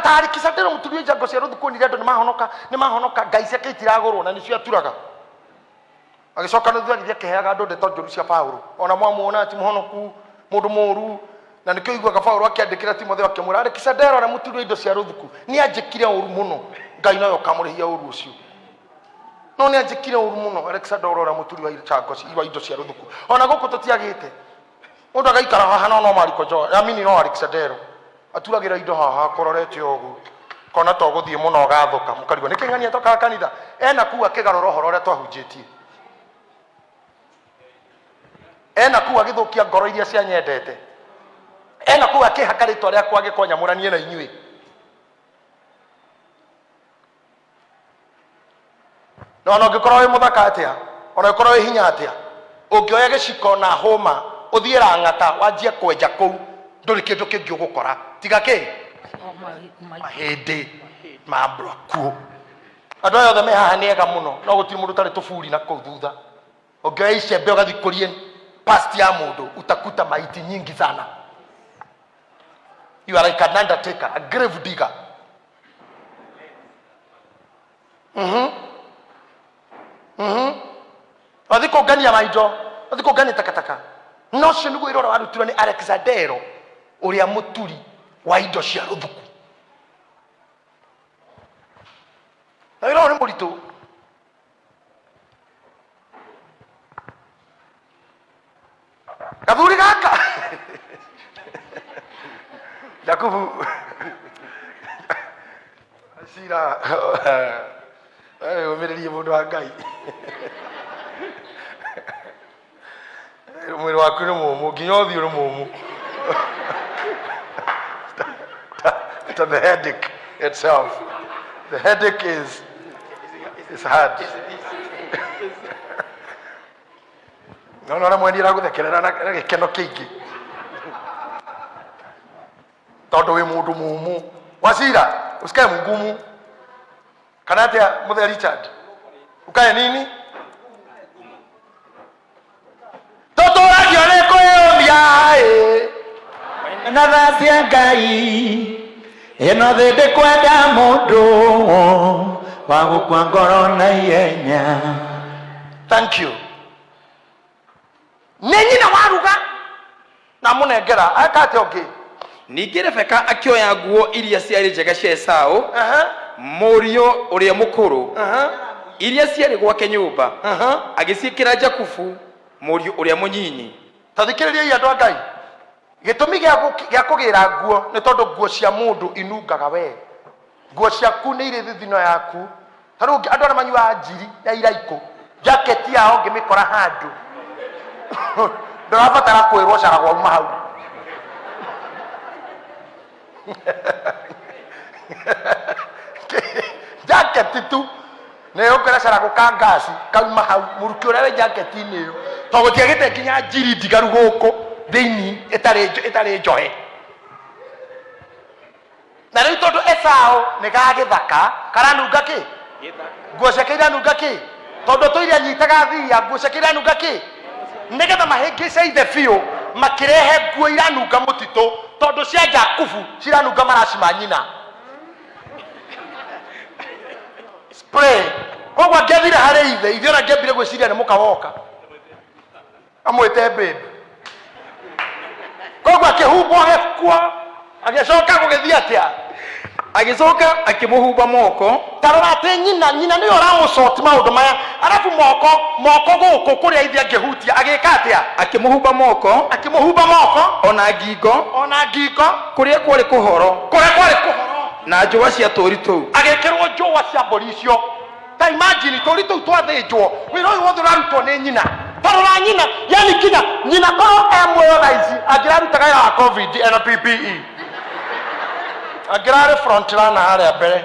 tari kisadero muturu wa indo cia ruthuku ni andu nĩ mahonoka ngai ciake itiragũrwo na nĩcio aturaga agicoka na thutha githia keheaga andu ndeto njũru cia Paulo ona mwamuona ati muhonoku mundu mũru na nikio igwaga Paulo akiandikira Timotheo akimura ari kisadero na muturu indo cia ruthuku ni anjikire uru muno ngai nayo kamurihia uru ucio no ni anjikire uru muno Alexander na muturu wa indo cia ruthuku ona guku tutiagite mundu agaikara haha no Mariko John amini no Alexander aturagira indo haha kororete ogu kona to guthie muno gathuka mukarigwo nikingania toka kanitha ena kuwa kigaroro horo ria twahunjitie ena kuwa githukia ngoro iria cia nyendete ena kuwa kihaka ritwa riakwa agikonyamuranie na inyui no ngikorwo wi muthaka atia ona ikorwo wi hinya atia ungioya giciko na homa uthiira ngata wanjie kwenja kuu nduri kindu kingi ugukora tiga ki mahindi mambura kuo andu aya othe me haha ni ega muno no gutiri mundu tari tuburi na kuu thutha ungioya icembe ugathikurie past ya mundu utakuta maiti nyingi sana. You are like an undertaker, a grave digger. Wathiko gani ya maido, wathiko gani takataka. No shenugo irora warutirwo ni Alexander uria muturi wa indo cia ruthuku. Na iro ni muritu. Kaburi gaka. Jakubu Sila umererie mundu wa ngai mwiri waku ni mumu nginya uthio ni mumu the headache itself the headache is hard no mweni iraguthekerera na gikeno kingi tondu wi mundu mumu wasira usikae mgumu kana atia muthe Richard ukae nini toto ragio ko yomia na thacia ngai eno thinde kwenda mundu wa gukua ngoro na ihenya. Thank you. Nenyina waruga na munengera akate okay. Ningĩ Rebeka akioya nguo iria ciarĩ njega cia Esau mũriũ ũrĩa mũkũrũ iria ciarĩ gwake nyũmba agĩciĩkĩra Jakubu mũriũ ũrĩa mũnyinyi. Tathikĩrĩria andũ a Ngai gĩtũmi gĩa kũgĩra nguo nĩ tondũ nguo cia mũndũ inungaga we nguo ciaku nĩ irĩ thithino yaku tarũ andũ arĩa manyuaga njiri ya iraikũ jacket yao ngĩmĩkora handũ ndĩrabatara kwĩrwo caragwo uma hau jacket tu ne ukora caragwo ka ngasi kauma hau muruki ũrĩa we jacket-inĩ ĩyo to gũtiagĩte nginya njiri ndigaru gũkũ thĩinĩ ĩtarĩ njohe na riu tondu Esau ni gagithaka karanunga ki nguo ciake iranunga ki tondu tuire anyitaga thia nguo ciake iranunga ki nigetha mahingice ithe biu makirehe nguo iranunga mutitu tondu cia Jakubu ciranunga maraci ma nyina spray koguo angethire harĩ ithe ona angĩambire gwĩciria nĩ mũka woka amwĩte babe koguo akĩhumbwo agĩkua agĩcoka gũgĩthiĩ atĩa agĩcoka akĩmũhumba moko tarora atĩ nyina nĩyo ũramũcoti maũndũ maya arabu moko gũkũ kũrĩa ithe angĩhutia agĩka atĩa akĩmũhumba moko ona ngingo kũrĩa kwarĩ kũhoro na njũa cia tũũri tũu agĩkĩrwo njũa cia mbũri icio ta imagine tũũri tũu twathĩnjwo wĩra ũyũ wothe ũrarutwo nĩ nyina tarora nyina yani kinya nyina korwo muoyo thaa ici angĩrarutaga ya covid ena PPE angĩrarĩ front runner harĩa mbere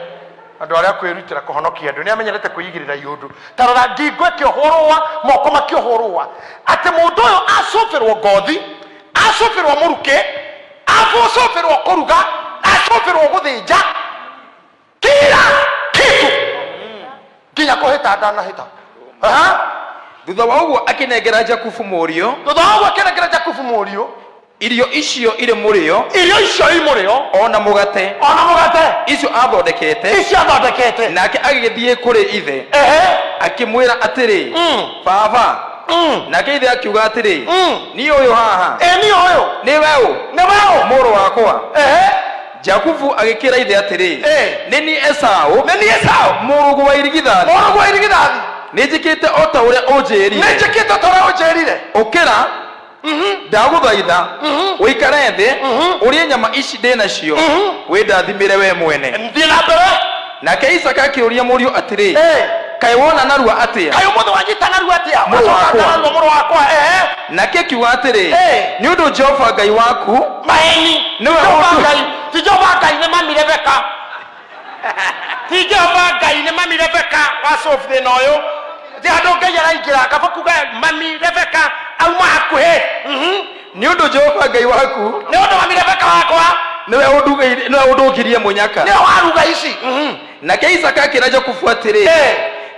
andũ arĩa kwĩrutĩra kũhonokia andũ nĩ amenyerete kwĩigĩrĩra iũndũ tarora ngingo ĩkĩohwo moko makĩohwo atĩ mũndũ ũyũ acũbĩrwo ngothi acũbĩrwo mũrukĩ acũbĩrwo kũruga acũbĩrwo gũthĩnja kila kitu nginya kũhĩta ndanahĩta thutha wa ũguo akĩnengera Jakubu mũriũ irio icio irĩ mũrĩo ona mũgate icio athondekete nake agĩgĩthiĩ kũrĩ ithe akĩmwĩra atĩrĩ baba nake ithe akiuga atĩrĩ niĩ ũyũ haha nĩ weũ mũrũ wakwa Jakubu agĩkĩra ithe atĩrĩ nĩ niĩ Esau mũrũguo wa irigithathi nĩ njĩkĩte o ta ũrĩa ũnjĩrire ũkĩra ndagũthaitha ũikare thĩ ũrĩe nyama ici ndĩ nacio wĩndathimĩre we mwene nake Isaka akĩũria mũriũ atĩrĩ kaĩ wona narua atĩa mũrũ wakwa nake akiuga atĩrĩ nĩ ũndũ Jehova Ngai waku ti Jehova Ngai nĩ mami Rebeka wa sofu thĩna ũyũ ti andũ Ngai araingĩra kaba kuga mami Rebeka auma hakuhĩ nĩ ũndũ Jehova Ngai waku nĩ ũndũ mami Rebeka wakwa nĩwe ũndũngirie mũnyaka nĩwe waruga ici nake Isaka akĩra Jakubu atĩrĩ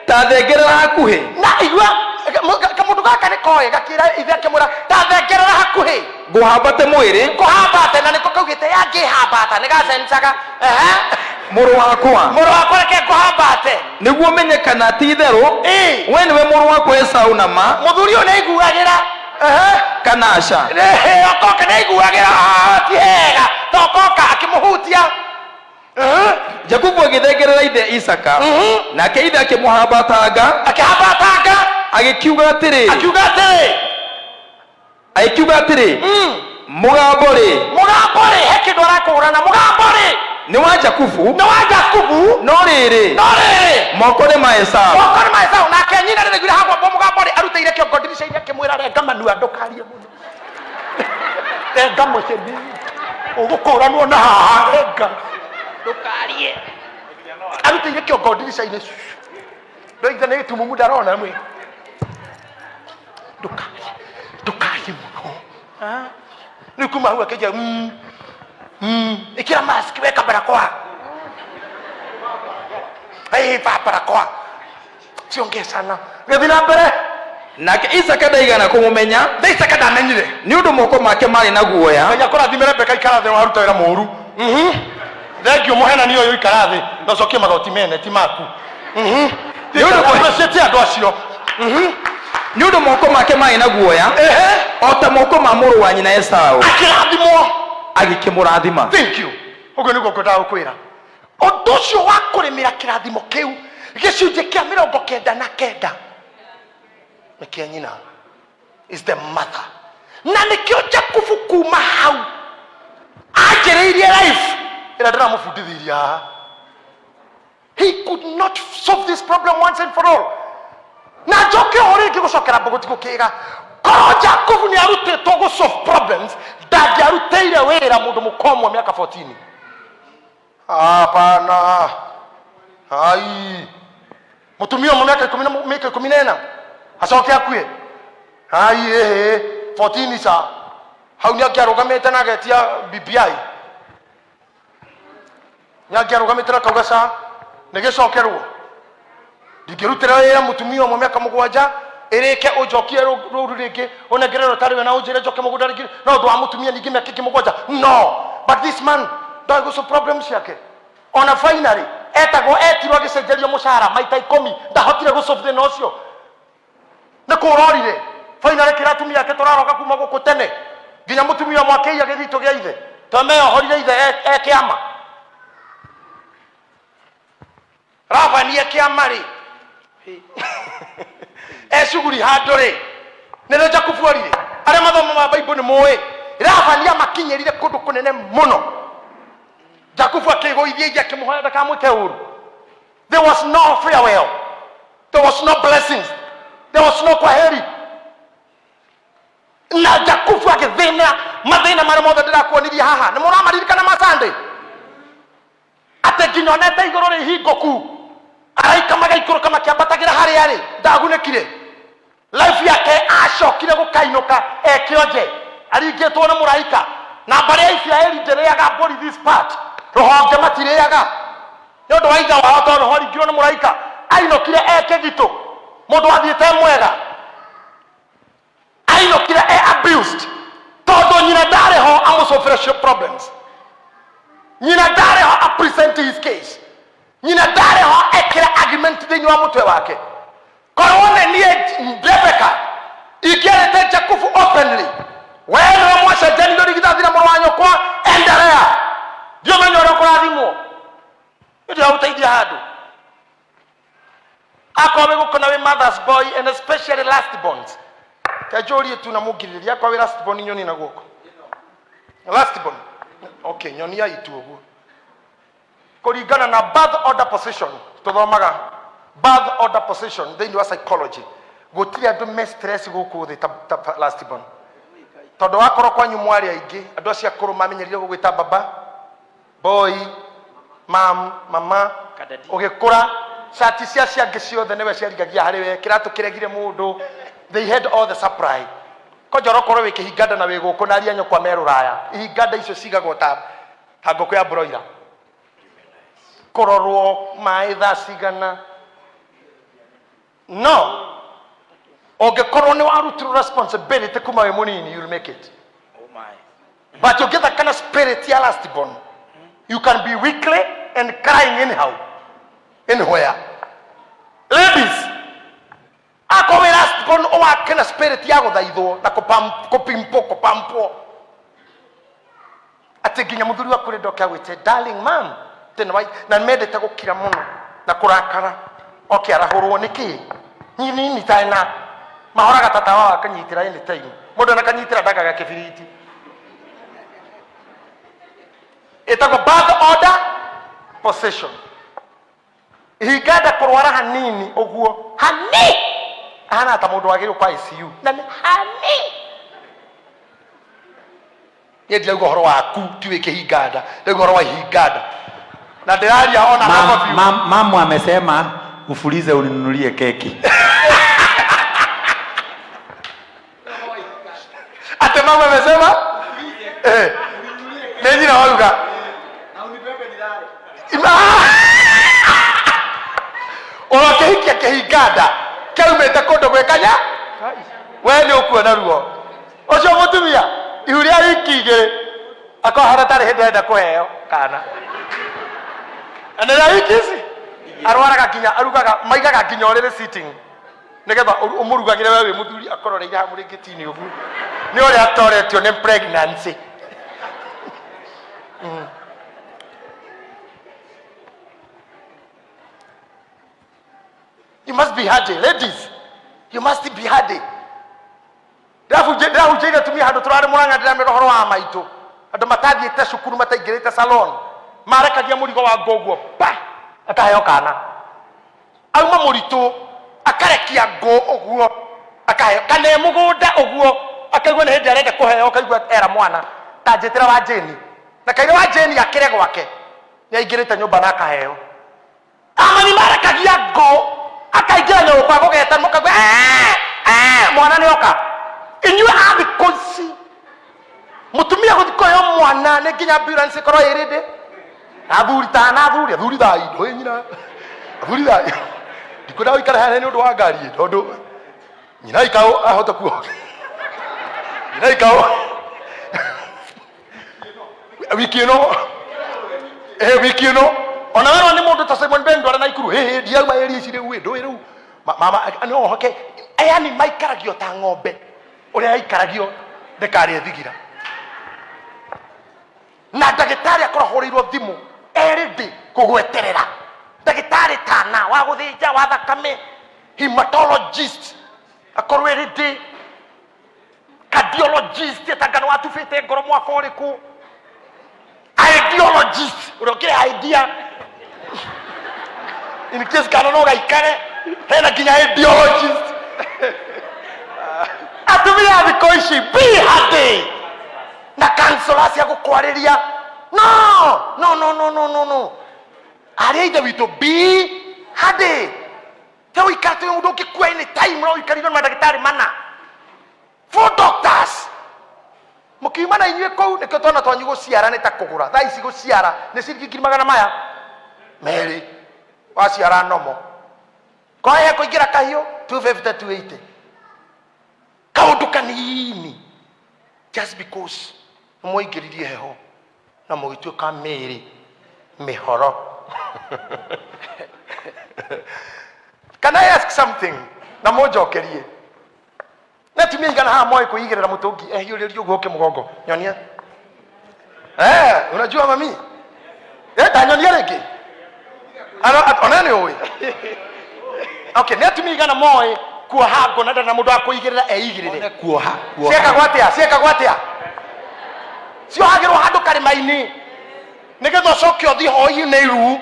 ta thengerera hakuhĩ na igua kamũndũ gaka nĩ koĩ gakĩra ithe akĩmwĩra ta thengerera hakuhĩ ngũhambate mwĩrĩ na nĩko kaugĩte yangĩhambata nĩ gacencaga mũrũ wakwa reke ngũhambate nĩguo menye kana ti itherũ we nĩwe mũrũ wakwa Esau na ma mũthuri ũyũ nĩ aiguagĩra kana aca okoka nĩ aiguagĩra ti hega tokoka akĩmũhutia Jakubu agĩthengerera ithe Isaka nake ithe akĩmũhambatanga agĩkiuga atĩrĩ mũgambo rĩ he kĩndũ arakũrana mũgambo rĩ nĩ wa Jakubu no rĩrĩ moko nĩ ma Esau nake nyina rĩrĩguire hagwambwo mũgambo rĩ arutĩire kĩongo ndirica-inĩ akĩmwĩra renga manua ndũkarie mũno renga mũceni ũgũkũranwo na haha renga ndũkarie arutĩire kĩongo ndirica-inĩ ndoitha nĩ gĩtumumu ndarona mwe ndũkarie mũno rĩu kuma hau akĩnja ĩkĩra mask weka barakoa barakoa siongee sana gĩthiĩ na mbere nake Isaka ndaigana kũmũmenya Isaka ndamenyire nĩ ũndũ moko make marĩ na guoya Ngai akũrathime Rebeka ikara thĩ waruta wĩra mũũru thengio mũhenani ũyũ ikara thĩ ndacokie magoti mene ti maku nĩ ũndũ andũ acio nĩ ũndũ moko make marĩ na guoya o ta moko ma mũrũ wa nyina Esau agĩkĩmũrathima ũguo nĩguo ngwendaga gũkwĩra ũndũ ũcio wa kũrĩmĩra kĩrathimo kĩu gĩcunjĩ kĩa 99 nĩ kĩa nyina is the mother na nĩkĩo Jakubu kuma hau anjĩrĩirie life ĩrĩa ndĩramũbundithirie haha he could not solve this problem once and for all na njoke o rĩngĩ gũcokera mbũgũti gũkĩga korwo Jakubu nĩ arutĩtwo gũ solve problems ndangĩarutĩire wĩra mũndũ mũkomwo mĩaka 14 hapana mũtumia ũmwe mĩaka 14 acoke akuĩ 14 sa hau nĩ akĩarũgamĩte na agetia BBI nyangiarugamitira kauga sa nigicokerwo ndingirutira wira mutumia mu miaka mugwanja ereke ujokie ruru ringi onegerero tariwe na ujire joke mugunda ringi no ndo amutumia ningi miaka kingi mugwanja no but this man ndago so problems yake ona finally etago etirwo agicenjerio mushara maita 10 ndahotire gusolve the nocio nikurorire finally kiratumia yake turaroka kuma guku tene nginya mutumia mwake iya githito gia ithe tomeo horire ithe ekiama rafa ni ekiama ri eshuguri handore nero jakufuorire are mathomo ma Bible ni moe rafa ni amakinyerire kundu kunene muno jakufu akigoithia ija kimuhoya kamute uru there was no farewell there was no blessings there was no kwaheri na jakufu akithina mathina mara mothe ndirakuonirie haha ni muramaririkana masande ate ginyonete igoro ri hingoku araika magaikuru kama kiambatagira hari ari ndagunekire life yake ashokire gukainuka ekioje aringetwo na muraika na bari ya Israeli ndereaga body this part rohonge matireaga nyondo waiga wa tono hori ngiro na muraika ainokire ekegito mundu athiete mwega ainokire abused todo nyina dare ho amusofreshe problems nyina dare ho a present his case nyina dare ho ekira argument thini wa mutwe wake korone ni Rebecca igerete Jakufu openly wewe mwasha jani ndo digitathira mwanyo kwa endelea ndio manyoro kwa thimo ndio utaidia hadu akobe gukona we mother's boy and especially last bonds kajori tu na mugiriria kwa we last bond nyoni na guko last bond okay nyoni ya itu ogu kuringana na birth order position tuthomaga birth order position then you psychology gutiri andu me stress guku thi ta last born todo wakoro kwa nyumwari aingi andu acia kuru mamenyerire gugwita baba boy mam mama ugikura shati cia ngiciothe newe ciarigagia hari we kiratu kiregire mundu they had all the supply kojoro koro we kihinganda na we guku na aria nyokwa meruraya ihinganda icio cigagwo ta ngoko ya broiler kororwo maitha cigana no ogekorwo ni warutirwo responsibility kuma we munini you'll make it but you get that kind of spirit ya last born you can be weakly and crying anyhow anywhere ladies ako we last born o akena spirit ya guthaithwo na kopampo ateginya muthuri wa kuri ndoka gwite darling mom tena na medete gukira muno na kurakara okay arahurwo niki nini taina mahora gatata wa kanyitira any time mundu na kanyitira ndagaga kibiriti etako birth order possession higada kurwara hanini oguo hani ana ta mundu wagiru kwa ICU na hani yedia gohoro waku tuweke higada ndegoro wa higada na ndiraria ona mama amesema ufulize uninunulie keki ate mama amesema nini na waluga na unibebe nilale ola keki kehigada kaumete kondo gwekanya we ni ukuona ruo ocio mutumia ihuria wikige akohara tari hende kuheo kana anera wikisi arwaraga kinya arugaga maigaga kinya orire sitting nigetha umurugagire wewe muthuri akororeire ha muri gitini ugu ni ore atoretio ni pregnancy you must be hardy ladies you must be hardy Rafu jega tumia hado turare muranga ndira rohoro wa maitu ando matathiete cukuru mataingirite salon marekagia murigo wa ngoguo pa akaheo kana auma muritu akarekia ngo oguo akaheo kane mugunda oguo akaigwa ne hindi arenda kuheo akaigwa era mwana tanjitira wa jeni na kaire wa jeni akire gwake ni aingirite nyumba na akaheo amani marekagia ngo akaigira nyumba gugeta mukagwa mwana ni oka inywe abikosi mutumia guthikoyo mwana ne ginya ambulance koro iride athuri ta na athuri thai ndo nyina athuri thai ndikwenda wikara hana ni undu wa ngari tondu nyina ikao ahota kuo nyina ikao wiki no ona wero ni mundu ta Simon Bendo na ikuru dia ma eri cire we ndo eru mama no hoke aya ni maikaragio ta ng'ombe uria aikaragio ndekari ethigira na ndagitari akorohoreirwo thimu erindi kugweterera ndagitari tana wa guthinja wa thakame hematologist akorwo erindi cardiologist etangana watufite ngoro mwaka uriku ideologist uroke idea in case kana no gaikare hena kinya ideologist atumia bikoishi be hadi na counselors ya gukwariria no ari ida wito be hadi tawi katu mundu kikwa ini time ro ikariro madagitari mana for doctors mukimana inywe kou nikotona twanyu guciara ni takugura tha ici guciara ni cirikikiri magana maya meri waciara nomo koya kuingira kahio 250 280 kaundu kanini just because muingiririe heho na mugituika meri mihoro. Can I ask something na mojokerie na tumia igana ha moyo kuigirira mutungi yuririo guoke mugongo nyonia unajua mami tanyonia rege onani owe okay na tumia igana moyo kuoha ngona na mundu akuigirira eigirire kuoha cieka gwatia cio hagirwo handu karimaini nigetha coke othi hoi ne iru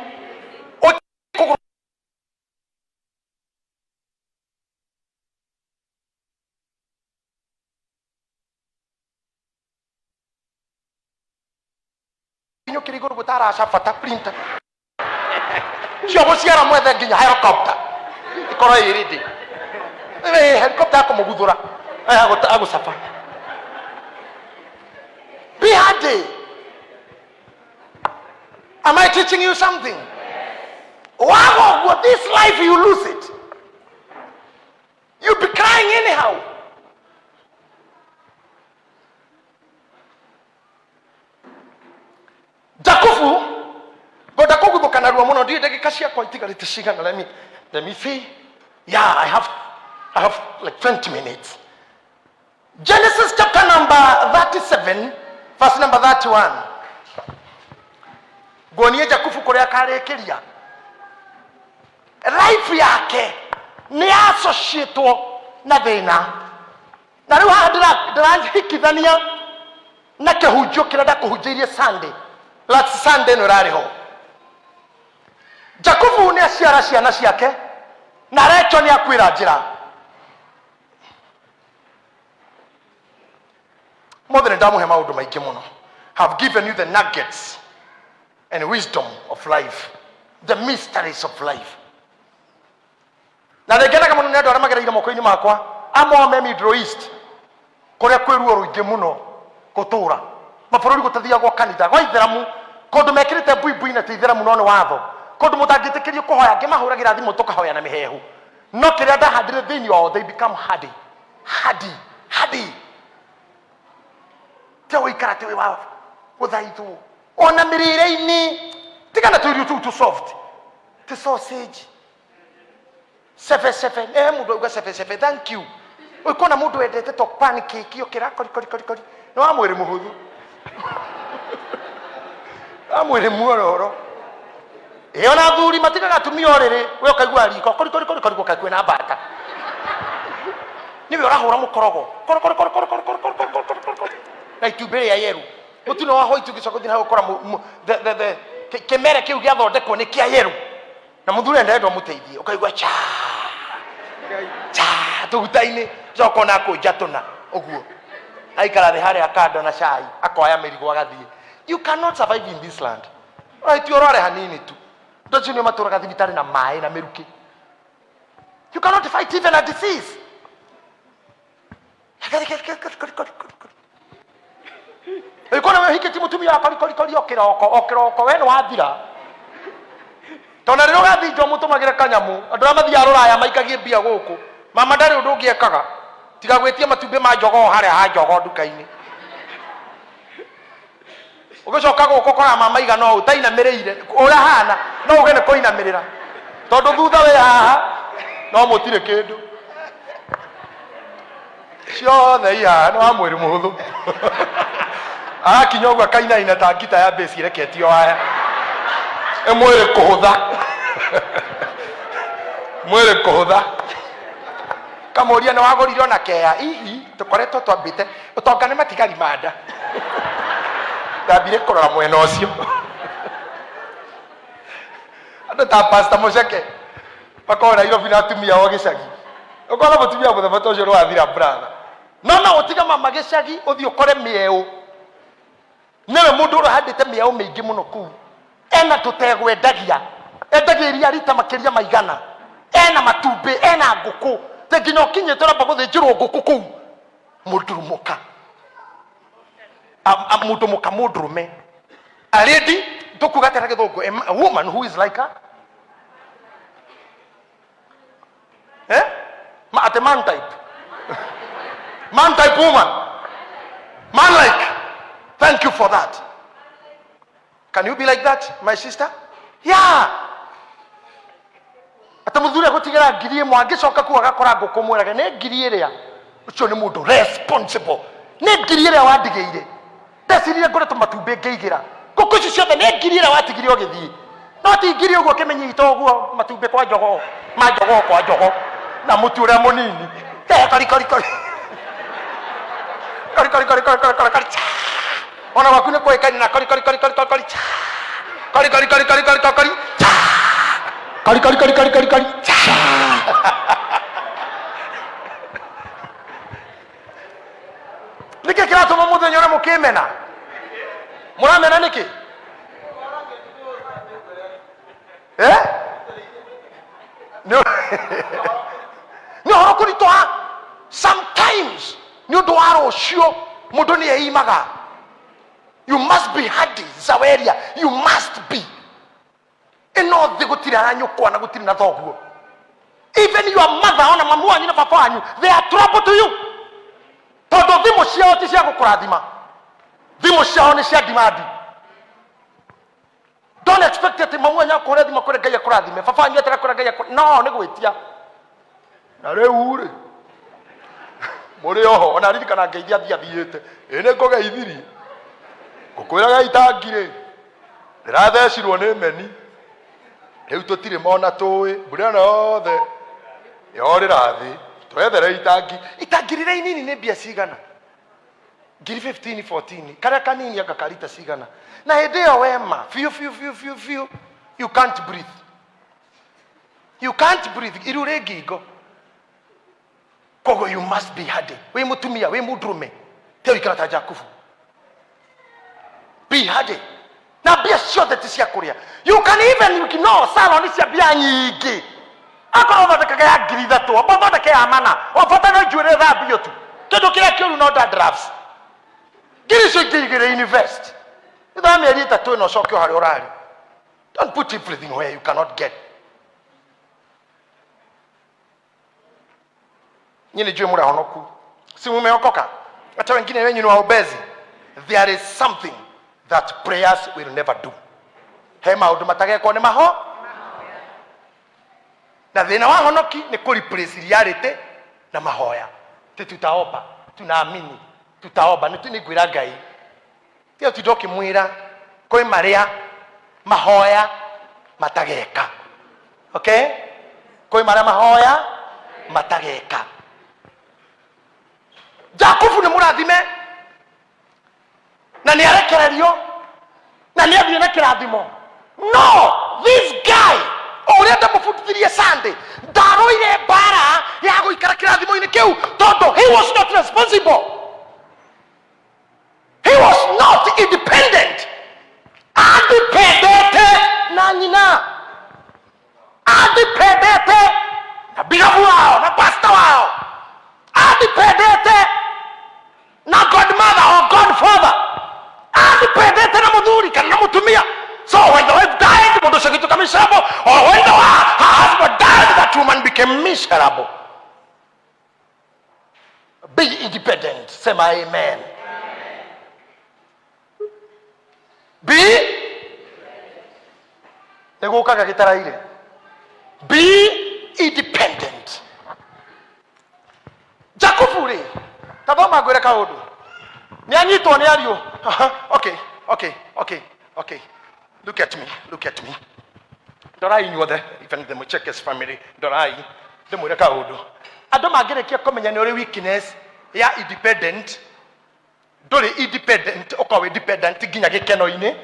kiriguru gutara shafata printer cio guciara mwethe nginya helicopter ikoro iridi helicopter akomuguthura agucapa be hard. Am I teaching you something? Wow, what this life you lose it. You'll be crying anyhow. Jakufu, but Jakufu bokanarua mono di dakika cia kwa itigarite cigana. Let me see. Yeah, I have like 20 minutes. Genesis chapter number 37, verse number 31. Gonie Jakufu kuria karekeria. Life yake ni associate na thina. Na riu ndĩranjikithania na kĩhunjio kĩrĩa ndakũhunjĩirie Sunday. Last Sunday no rariho. Jakubu ni aciara ciana ciake na Rachel ni akwira njira. Mother ndamuhe maundu maingi muno. Have given you the nuggets and wisdom of life, the mysteries of life. Na ndegena kama nendo ara magereire moko-ini makwa amome Middle East kuria kwiruo ruingi muno gutura mabũrũri gũtathia gwa kanitha gwa itheramu kũndũ mekĩrĩte buibui na ti itheramu no nĩ watho kũndũ mũtangĩtĩkĩrio kũhoya ngĩmahũragĩra thimũ tũkahoya na mĩhehu no kĩrĩa ndahandire thĩinĩ wao they become hardy te ũikara te wa gũthaithwo ona mĩrĩre-inĩ tigana tũirio tũu tũ soft ti sausage sefe mũndũ auga sefe thank you ũikona mũndũ endete to pancake ũkĩra kori no wa mwĩrĩ mũhũthũ amwĩrĩ muororo ona thuri matigaga atumia orĩrĩ we ũkaigua riko kori gũka kwĩna mbata niwe ũrahũra mũkorogo na itumbĩ rĩa yeru mũtino wa hoi tũgĩcoka thina gũkora kĩmere kĩu gĩathondekwo nĩ kĩa yeru na mũthuri endetwo mũteithie ũkaigua cha tũguta-inĩ coka ona akũnjatũna ũguo aikara thĩ harĩa kando na cai akoya mĩrigo agathiĩ. You cannot survive in this land. Right, you're already hanini tu. Don't you know matũraga thibitarĩ na maĩ na mĩrukĩ. You cannot fight even a disease. Ukona hiki ti mutumia wa kori okiroko we no wathira tona rero gathi jo mutumagire kanyamu andu amathia ruraya maikagie mbia guku mama ndari undu ngiekaga tiga gwetia matumbe ma njogo haria ha njogo nduka-ini ugicoka guko kora mama iga no utaina mireire ura hana no ugene koina mirira tondu thutha we haha no mutire kindu ciothe ihaha no wa mwiri muhuthu arakinya uguo akainaina ta ngita ya besi ireketio haya mwiri kuhutha mwiri kuhutha kamuria ni wagurire ona kea tukoretwo twambite utonga ni matigari manda ndambire kurora mwena ucio andu ta pastor Muceke makorwo Nairobi na atumia o gicagi ukona mutumia muthemba ucio rwathira brother no utiga mama gicagi uthi ukore mieu niwe mundu urahandite mieu mingi muno kuu ena tutegwendagia endagia iria rita makiria maigana ena matumbi ena nguku teginya ukinyite ramba guthinjirwo nguku kuu mundurumuka mundumuka mundurume a lady tukuga tena githungu a woman who is like her at a man type man type woman man like thank you for that. Can you be like that, my sister? Yeah. Atamudhuri gutigira ngiri imwe angicoka ku agakora nguku mweraga ne ngiri iria ucio ni mundu responsible ne ngiri iria wandigeire ndecirire ngoretwo matumbi ngeigira nguku icio ciothe ne ngiri iria watigire ogithii no ti ngiri uguo kimenyita uguo matumbi kwa njogo ma njogo kwa njogo na mutu uria munini kari ona wakune kwa ikani na kari niki kiratuma muthenya uria mukimena muramena niki no kuritoa sometimes ni undu wa rucio mundu ni eimaga. You must be hardy zaweria you must be eno thigutira na nyukwa na gutiri na thoguo even your mother ona mamu wanyu na papa wanyu they are trouble to you tondu thimu ciao ti cia gukurathima thimu ciao ni cia dimandi don't expect that mamu wanyu akurathima kure Ngai akurathime papa wanyu ataka kure Ngai no ni gwitia na riu ri muri oho ona ririkana Ngeithia thiathiite ene ngogeithiri gukwiraga itangire ndirathecirwo ni meni riu tutire mona tuwi mbura yothe yorira thi twethere itangirire inini ni mbia cigana ngiri 15 14 karia kanini agakarita cigana na hindi iyo wema fiu you can't breathe irure ngingo kogo you must be hardy we mutumia we mudrume teo ikarata Jakubu be hardy na bia ciothe ti cia kuria you can even ignore salon cia bia nyingi akoro thondekaga ya ngiri ithatu othondeke ya mana obata no njuire thambio tu kindu kiria kiuru no drafts ngiri cio ingĩigĩre invest ithaa mĩeri ĩtatũ ĩno ũcoke harĩa ũrarĩ don't put everything where you cannot get. Nyinyi njue mũrĩ ahonoku si mumeokoka hata wengine wenyu ni waobezi. There is something that prayers will never do. He maundu matagekwo ni maho na thina wa honoki ni ku replace reality na mahoya. Tutaomba tunaamini tutaomba nĩtũnĩngwĩra Ngai tio tudokimwira koi maria mahoya matageka. Okay, koi maria mahoya matageka. Jakubu ni murathime na niarekererio na niathie na kirathimo. No, this guy urenda mufutithirie Sunday ndaroire bara ya guikara kirathimo-ini kiu tondu he was not responsible. He was not independent. Adependete na nyina, adependete na bigavu wao na pastor wao, adependete na godmother or godfather, mutumia. So when the wife died, mundu ucio agituika miserable, or when her husband died, that woman became miserable. Be independent. Say my amen. Be independent. Jakufuri taboma gwere ka odu ni anyito ni ario. Okay, look at me dorai ni wode even the Muchekes family dorai the mureka odu adoma gerekia komenya ni ore weakness ya independent dole independent okawe dependent ginya gikeno ine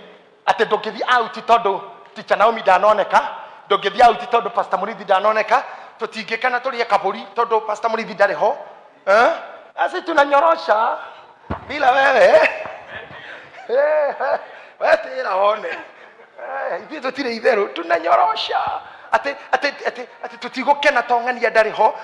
ate dogithi out todo teacher Naomi danoneka dogithi out todo pastor Murithi danoneka tutingekana tulie kaburi todo pastor Murithi ndari ho asi tunanyorosha bila wewe wewe raone hivi tutire idhero tunanyorosha ate tutigokena tongania ndari ho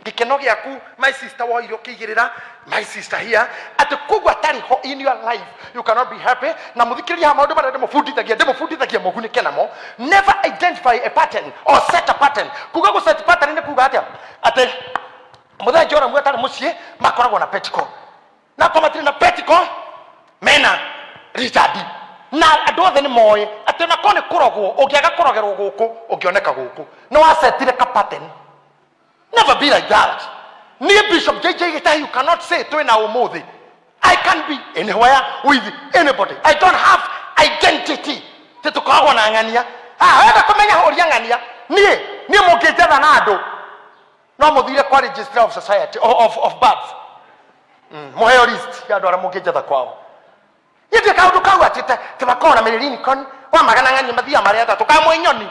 gikeno giaku my sister wa iro kigirira my sister here ate kugwa tari ho in your life you cannot be happy na muthikiria ha maundu marende mufundithagia mugunike namo. Never identify a pattern or set a pattern. Kuga go set pattern ni kuga atia ate muthe ora mwetare mucie makoragwo na petiko na komatiri na petiko mena Richard na andu othe ni moe ati na kone kurogwo ungiaga kurogerwo guku ungioneka guku no asetire ka pattern. Never be like that. Near Bishop JJ Gitahi, you cannot say to na umuthi I can be anywhere with anybody. I don't have identity. Tetukagwo na ngania wenda kumenya horia ngania nie mukijetha na andu no muthire kwa registrar of society of births muheo list ya andu ara mukijetha kwao. Yete kaundu kau atite tibakona meririni kon wa magana ngani mathia maria atatu ka mwenyoni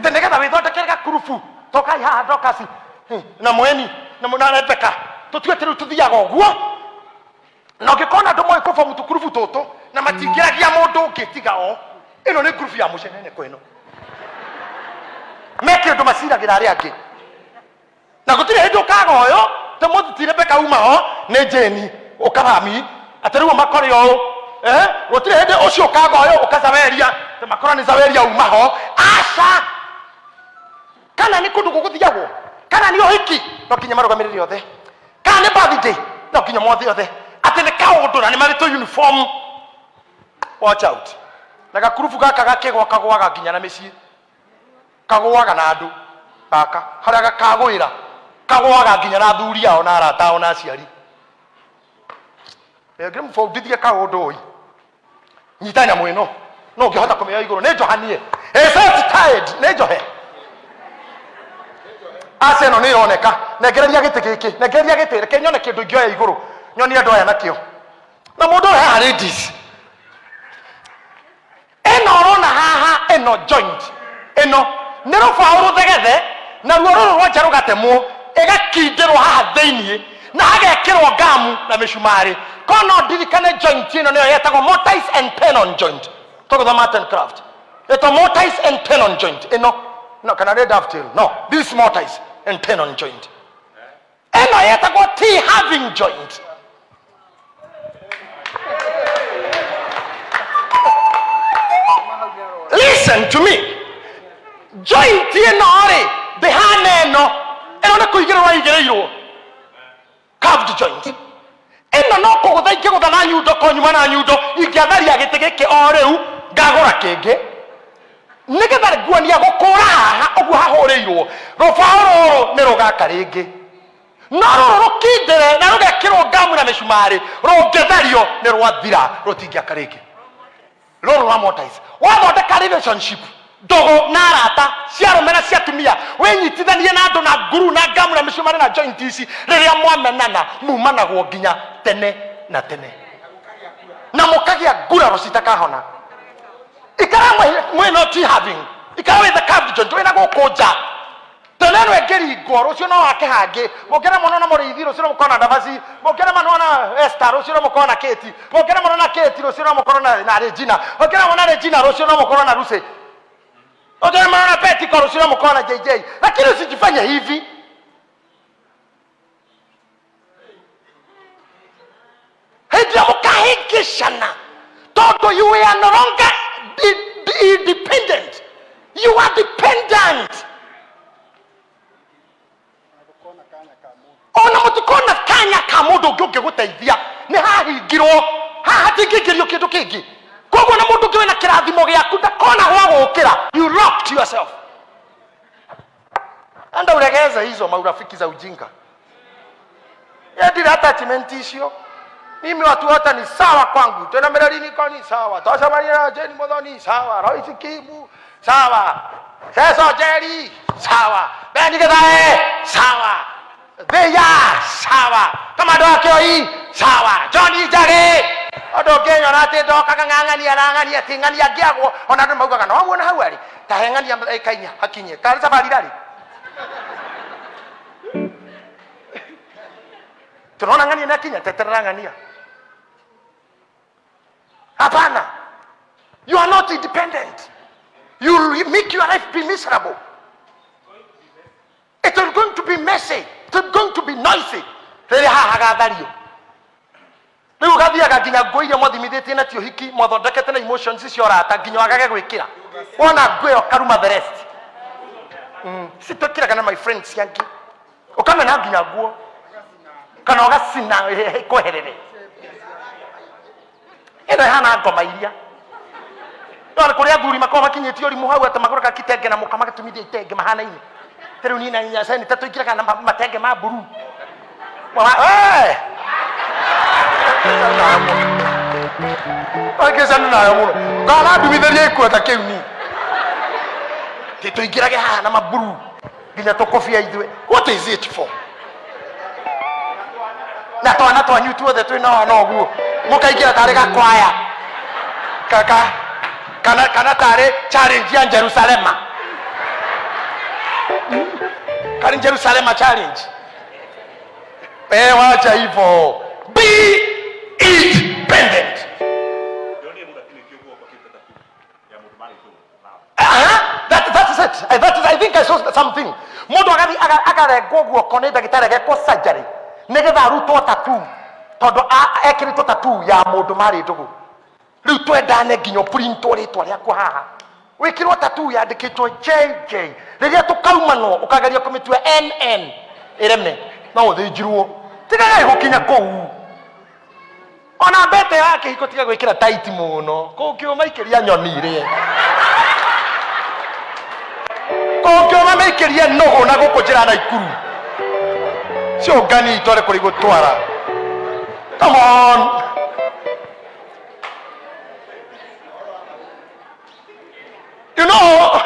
tendegetha withondekerega kurufu toka ya ndokasi na mweni na munarepeka tutwetiru tuthiaga uguo na ngikona ndu moyo kufa mutukurufu toto na matingiragia mundu ngitiga o ino ni kurufu ya mucenene kweno meke ndu masiragira ari angi na gutire hindu kagoyo te muthitire beka uma ho ne jeni ukabami atariwo makore o gutire hindu ucio kagoyo ukazaweria te makora ni zaweria uma ho asha kana ni kundu guguthiagwo kana ni ohiki no kinya marugamiriri othe kana ni birthday no kinya mothe othe ati ni kaundu na ni marito uniform. Watch out. Na gakurufu gaka gakegwa kagwaga kinya na micii kagwaga na andu gaka haria gakagwira kagwaga kinya na thuri ao na arata ao na aciari ngire mfundithie kaundu oi nyitanya mwino no ngihota kumenya iguru ne johanie tired ne johe ase no ni roneka negereria gite reke nyone kindu ngioya iguru nyoni andu aya nakio na mundu ha ladies eno rona haha eno joint eno nero fauru thegethe na ruoro rwanja rugatemwo egakindirwo haha theinie na hagekirwo gamu na mishumari kono dirikane joint ino niyo yetagwo mortise and tenon joint talk the Martin Craft eto mortise and tenon joint eno no kana red dovetail no this mortise and tenon joint eno yetagwo T-having joint. Listen to me. Joint ino behane eno na kuigirwa igireiro carved joint eno no kugutha ingigutha na nyundo konyuma na nyundo ingiatharia gitigike o riu ngagura kingi nigetha nguonia gukura haha uguo hahurirwo rubaoro ni rugaka ringi no rukindire na rugekirwo ngamu na mishumari rungethario ni rwathira rutingiaka ringi ruru rwa mortise wathondeka relationship dogo na arata ciarume na ciatumia wenyitithanie na andu na nguru na ngamu na mishumari na joint ici riria mwamenana mumanagwo nginya tene na tene na mukagia nguraro citakahona ikara mweno T-having ikara with the carved joint wena gukunja tene no egeri ngoro cio no wake hangi mukena muno na muriithi rucio no mukona ndabasi mukena muno na Esther rucio no mukona Kate mukena muno na Kate rucio no mukona na Regina mukena muno na Regina rucio no mukona na Lucy mukena muno na Betty rucio no mukona JJ lakini usijifanye hivi. Hija mukahingishana Toto, you are no longer independent. You are dependent. Ona mutikona kanya kamundo gyoge guteithia ni hahingirwo hahatingigirio kindu kingi koguo na mundu ngiwe na kirathimo giaku ndakona hwa gukira. You locked yourself. Anda uregeze hizo maurafiki za ujinga. Yadira attachment icio. Mimi watu wote ni sawa kwangu. Tena merari niko ni sawa. Tosha Maria Jeni Modoni sawa. Roisi Kibu sawa. Seso Jerry sawa. Beni Gitahi sawa. Beya sawa. Kamado Akioi sawa. Johnny Jage odo genyo nate do kakangangani atingani agiago ona ndo mauga kana wona hawari tahengani kainya hakinye kali safari dali. Tunaona ngani na Kenya teterangania. Hapana. You are not independent. You will make your life be miserable. It is going to be messy. It is going to be noisy. Rere hahagathariyo. Riu gathiaga nginya ngoire mwathimithĩtie na tio hiki mwathondekete na emotions icio rata nginya wagage gwĩkĩra. Wona ngwĩyo karuma the rest. Sitokiraga na my friends yangi. Ukamena nginya nguo. Kana ugacina kweherere. Ino hana ngoma iria. Ndio kuri athuri makoma makinyĩtio urimu hau ata magũrũka kitenge na mukama gatumithia itenge mahana-inĩ. Rĩu ni na nya sani tatu ikiraga na matenge ma buru. Akesana nayo muno. Ngala ndumithirie ikuota kiu ni. Tito ikirage haha na maburu. Nginya tokofia ithwe. What is it for? Na twana twanyu tuothe twina no guo. Mukaigira tare gakwaya. Kaka kana tare challenge ya Jerusalem. Kari Jerusalem challenge. Wacha hivyo. Be independent. That is it. I think I saw something. Mundu agarengwo guoko ni ndagitari gekwo surgery. Nigetha arutwo tattoo. Tondu ekiritwo tattoo ya mundu mari ndugu. Riu twendane nginyo printwo ritwa riaku haha. Wikirwo tattoo yandikitwo JJ. Riria tukaumano ukageria kumitua NN. Iremne. No uthinjirwo. Tigaga gukinya kou. Ona mbete yake hiko tiga gwikira tight muno. Kukio maikiria nyoni rie. Kukio maikiria nogo na gukujira na ikuru. Sio gani itore kuri gutwara. Come on. You know,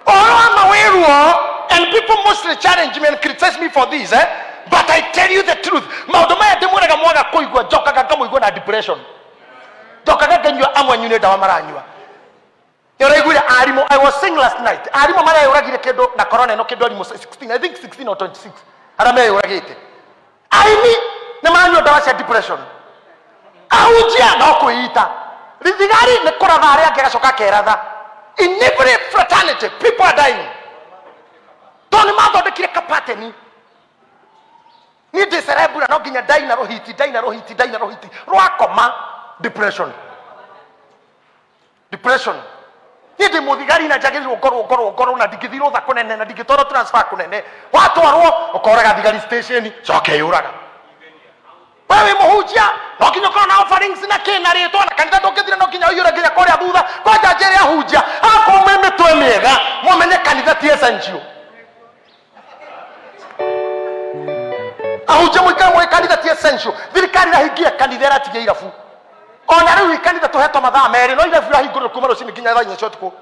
I'm aware and people mostly challenge me and criticize me for this, but I tell you the truth. Maudoma demuraga mwaga koigwa jokaga kamuigwa na depression. Jokaga kenywa amwa nyune dawa maranywa. Yore igure arimo. I was saying last night. Arimo mara yoragire kedo na corona no kedo almost 16. I think 16 or 26. Arame yoragite. Aimi ne maranywa dawa cia depression. Aujia no kuita. Rizigari ne koraga ari agacoka keratha. In every fraternity, people are dying. Tony Mato de Kireka Pateni. Need the cerebral, not getting a diner or hiti. Roakoma, depression. Need the Modigari na Jagger or Corona, Digidiro, the Conan and the Digitoro transfer Conan. What or Coraga Digari station? It's okay, Uraga. Wewe Mohuja, knocking your corner offerings in a canary, can't get in knocking your Korea Buddha, but a Jeria Huja. How come me to a mega? Woman, a candidate sent you. Ahuja mwika candidate sent you. Did candidate here candidate to Yafu? On a candidate to have Madame Mary, no, if you go to Kumaro in the Shotko.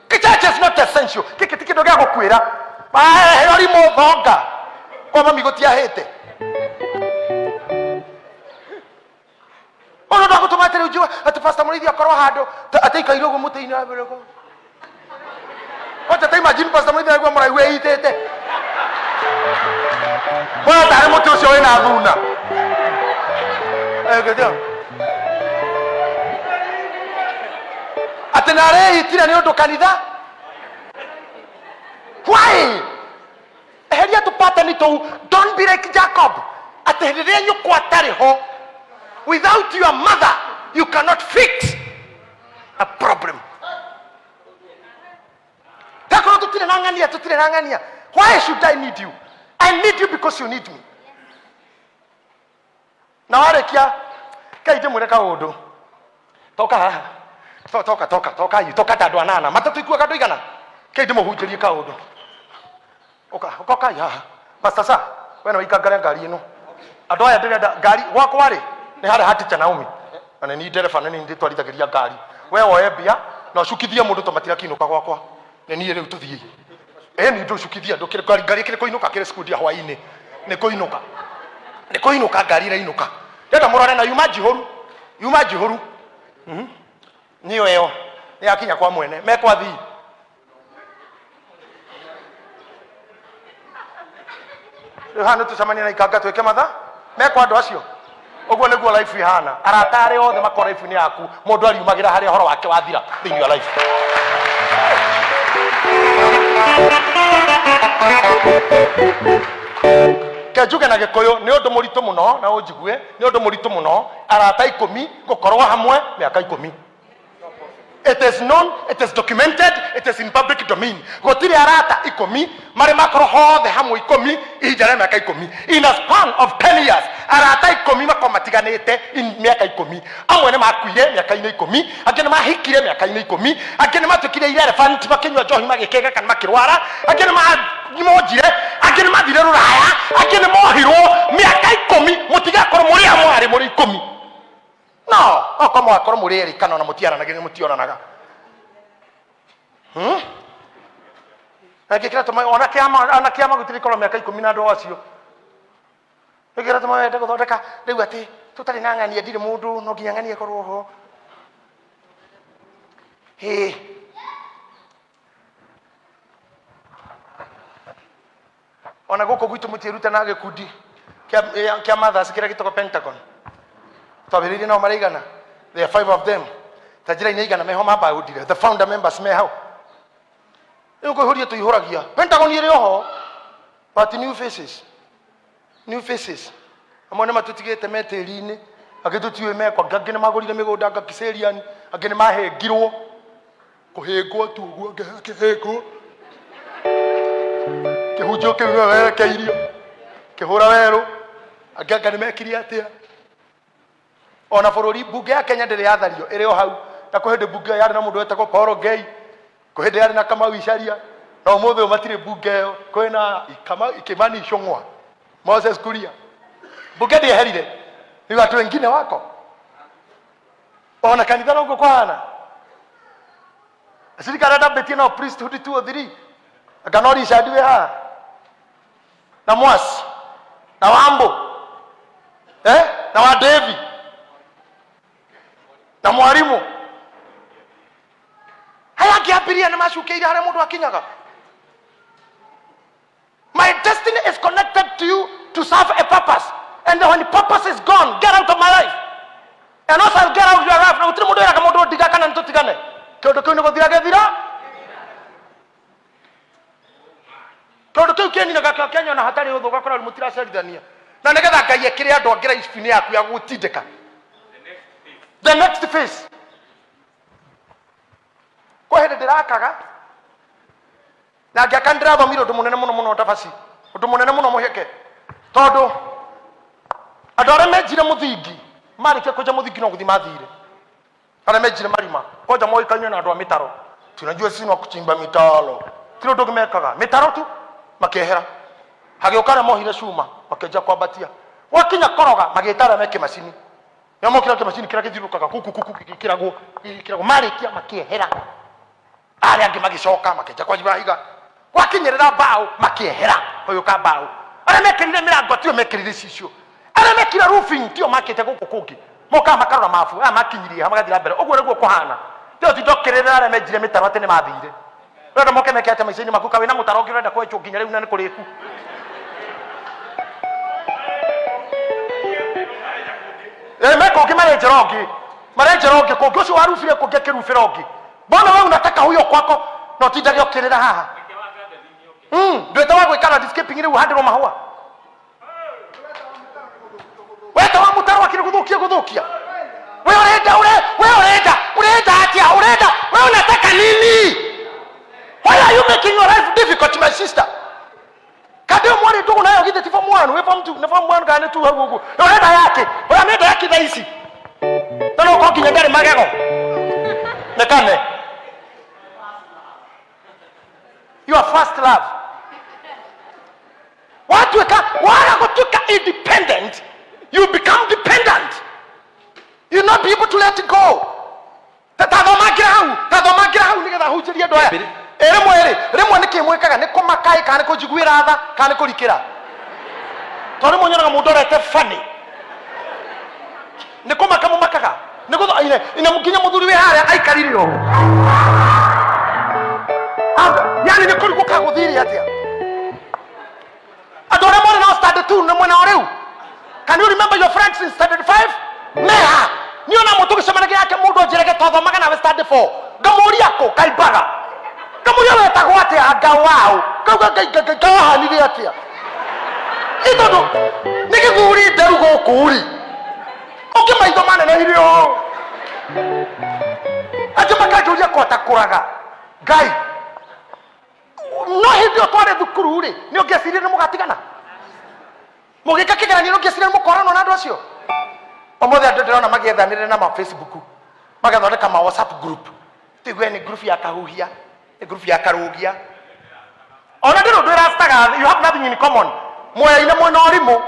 Kitchen is not essential. Kick a ticket to Gago Quira. I have more vodka. Come on, go to your head. Ono ndo kutomatele ujua ati pasta murithi akorwa hando ataika irogo muteini abirego. Wacha imagine pasta murithi agwa mura iwe itete. Wa tare mutu ucio wina thuna. Egedio. Atenare itira ni undu kanitha. Why? Heria tupate ni tu don't be like Jacob. Atenire nyukwa tare ho. Without your mother, You cannot fix a problem. Why should I need you? I need you because you need me. Now Arekia, kaide mureka odo. Toka tadwanana. Matatu ikuwa kadoigana. Kaide mo hujeri ka odo. Oka ya. Pastor sa, wena wikagara ngari ino. Adoya ndenda ngari wako wari ni hare hati cha Naomi. Ana ni dereva nani ndi twalithagiria ngari. We oye bia na ucukithie mundu tomatira kinuka gwakwa. Ni ni riu tuthie. Ni ndo ucukithia ndukire ngari kire koinuka kire skudi ya hwaini. Ni koinuka. Ni koinuka ngari rainuka. Ndenda murore na yuma jihoru. Niyo eo. Ni akinya kwa mwene. Mekwa thi. Hano tucamania na ikanga tweke matha. Mekwa andu acio. Oguo niguo life ihana. Aratare othe makora life ni yaku. Mundu ariumagira hari horo wake wathira thini wa life. Kajuge na gikoyo ni undu muritu muno na unjigue ni undu muritu muno arata 10 gukorwo hamwe miaka 10. It is known, it is documented, it is in public domain. Gotiri arata 10 mari makoro hothe hamwe 10 ijare miaka 10. In a span of 10 years arata 10 makomatiganite in miaka 10. Amwe ne makuire miaka 10, angene mahikire miaka 10, angene matukire ile elephant bakenywa johi magikega kana makirwara, angene mojire, angene mathire ruraya, angene mohirwo miaka 10 mutigakoro muri amwari muri 10. No, okamo akoro muri eri kana na mutiara nagene mutioranaga. Akikira tuma ona kiama gutiri koro miaka 10 na ndo acio. Akikira tuma wende guthondeka riu ati tutari nang'ania ndire mundu no nginya ng'anie korwo ho. Ona goko gwitu mutiruta na gikundi kia mothers kira gitoko Pentagon. Twabiriri no maraigana. There are 5 of them. Tajira inaigana meho maba udire. The founder members meho. Yuko huria tuihoragia. Pentagon ire oho. But new faces. New faces. Amone matutigete meterine. Agitutiwe mekwa gagene magurire migunda ngakiseriani. Agene mahengirwo. Kuhengwo tuguo ngehengwo. Kihujo kiwe keirio. Kihura wero. Agagane mekiria atia. Ona bururi bunge ya Kenya ndiri yathario iri o hau na kuhinde bunge yari na mundu wetagwo Paul Gay kuhinde yari na Kamau Icaria na umuthe matire bunge yo kwina Kimani Ichung'wa Moses Kuria bunge ndi herire ni watu wengine wako ona kanitha no gukwana asirikana ndabetie na priesthood 2 or 3 akanori shadiwe ha na Mwasi na Wambo na wa David na mwarimu haya kiapiria na mashukeire hare mundu akinyaga. My destiny is connected to you to serve a purpose, and when the purpose is gone, get out of my life. And also I'll get out of your life. Na utiri mundu yaka mundu digakana ntutigane kyodo kyo ngo dirage dira kyodo kyo keni na gaka Kenya na hatari uthuka kora mutira serithania na negetha ngai ekire andu angira ifini yaku ya gutindika. The next phase. Kwa hede dirakaga. Na ngakandira thomiro ndu munene muno tabasi. Ndu munene muno muheke. Tondu andu aria menjire muthingi marike kuja muthingi no guthi mathire. Aria menjire marima koja moikanywe na andu a mitaro. Tunajua sisi wa kuchimba mitaro. Tiro ndu gimekaga mitaro tu makehera. Hagiukara mohire cuma makeja kwambatia. Wakinya koroga magitara meke macini. Yamo kira machini kira kithirukaga kirago marikia makiehera ari angi magicoka makeja kwa jibahiga wakinyerera bao makiehera hoyo ka bao ara mekirire mirango tio mekirire cicio ara mekira roofing tio makete guku kungi moka makarora mafu makinyirie hamagathira mbere oguo niguo kuhana tio tidokirira ara mejire mitaro tene mathire rada moke mekete maicini makuka wina mutaro ngirenda kwecho nginya riu nani kuriku meko kimareje rogi kongo sio harufire kugeke rufirogi bona wewe unataka huyo kwako na utidage okirira haha ndio tawa gwikara escaping ile uhande roma hawa wewe tawa mutaro akiri guthukia wewe urenda nini? Why are you making your life difficult, my sister? Kade mwani tu unayo kite tifo mwanu, we form 2, na form 1 gani tu hapo. Unaenda yake. Unaenda yake daisi. Tano kwa kinyagari magego. Nekane. Your first love. Watu wala kutuka independent, you become dependent. You not be able to let it go. Tadoma grau ni kada hujiria doya. Remwe ni kimwekaga ni kumakai kana kujiguira tha kana kurikira. Tori munyona mundu rete funny. Ni kumaka mumakaga. Ni gutho ina mukinya muthuri we haria aikarire o. Yani ni kuri gukaguthiri atia. Adore more now started 2 no mwana oreu. Can you remember your friends in standard 5? Meha. Niona mutu gicemanagia yake mundu njirege tothomaga na we standard 4. Gamuri yako kaibaga. Gamuri we tagwate anga wao. Kauga hanire atia. Itondo. Nikiguri nderu gukuri. Oke maitho manene hirio. Ati makajuria kwata kuraga. Ngai. No hindi otware thukuru ri ni ungecirie ni mugatigana mugika kigeranio ni ungecirie mukorano na andu acio omothe andu ndirona magiethanire na ma Facebook magathondeka ma WhatsApp group tigwe ni group ya kahuhia ni group ya karugia ona ndiro ndwira staga you have nothing in common moya ina mwana orimo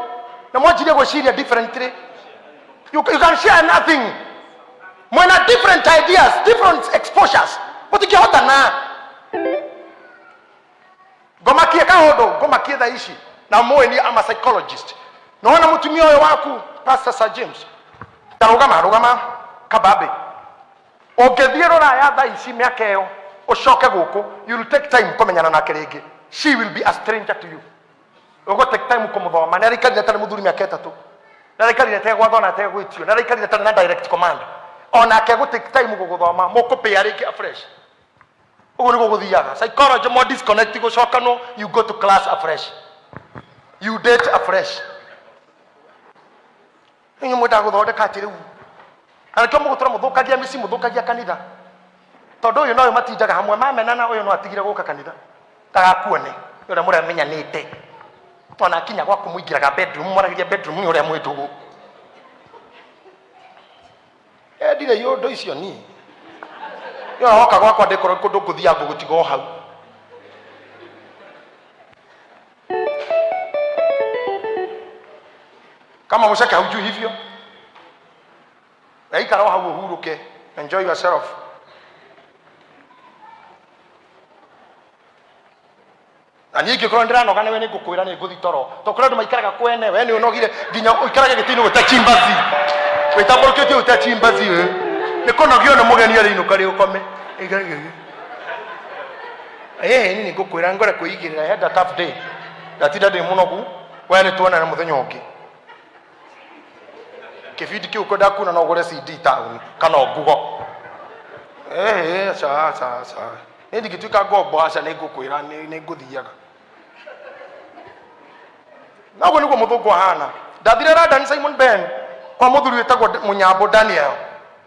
na mwanjire gwiciria differently you can share nothing mwana different ideas different exposures mutikihota na gomakie kahodo gomakie thaishi na moe ni ama psychologist naona mutumia oyo waku Pastor Sir James tarugama kababe ogethiro ra ya thaishi miakeo ushoke guku you will take time kumenyana na kirenge she will be a stranger to you ogo take time kumuthoma na rikari tane muthuri miaka 3 na rikari tane gwathona tane gwitio na rikari tane na direct command ona akego take time guguthoma mukupea riki afresh. Psychology more disconnect go shokano you go to class afresh you date afresh inyo muda go thode katire anake mu gutura muthukagia misi muthukagia kanitha todo uyu no matinjaga hamwe mamenana uyu no atigire guka kanitha tagakuone ure muri amenyanite twana kinya gwa kumuingiraga bedroom muragiria bedroom ure mwitugu ndire yondo icio ni yo hoka gwakwa ndikoro kundu kuthia ngugutigo hau kama mushaka hauju hivyo aikara hau uhuruke enjoy yourself ani ngikoro ndirano kana we ni ngukwira ni nguthi toro to kura ndu maikaraga kwene we ni unogire nginya uikaraga gitini guta chimbazi witamburukite uta chimbazi we nikonogio na mugeni ari inuka ri ukome nini ngukwira ngore kuigirira had a tough day datida de munogu we ni tuona na muthenya ungi kifidi kiuko dakuna no gore CD town kana ngugo sa ndi gituika gombo aca ni ngukwira ni nguthiaga nago niguo muthungu hana ndathire London Simon Ben kwa muthuri wetagwo Munyambo Daniel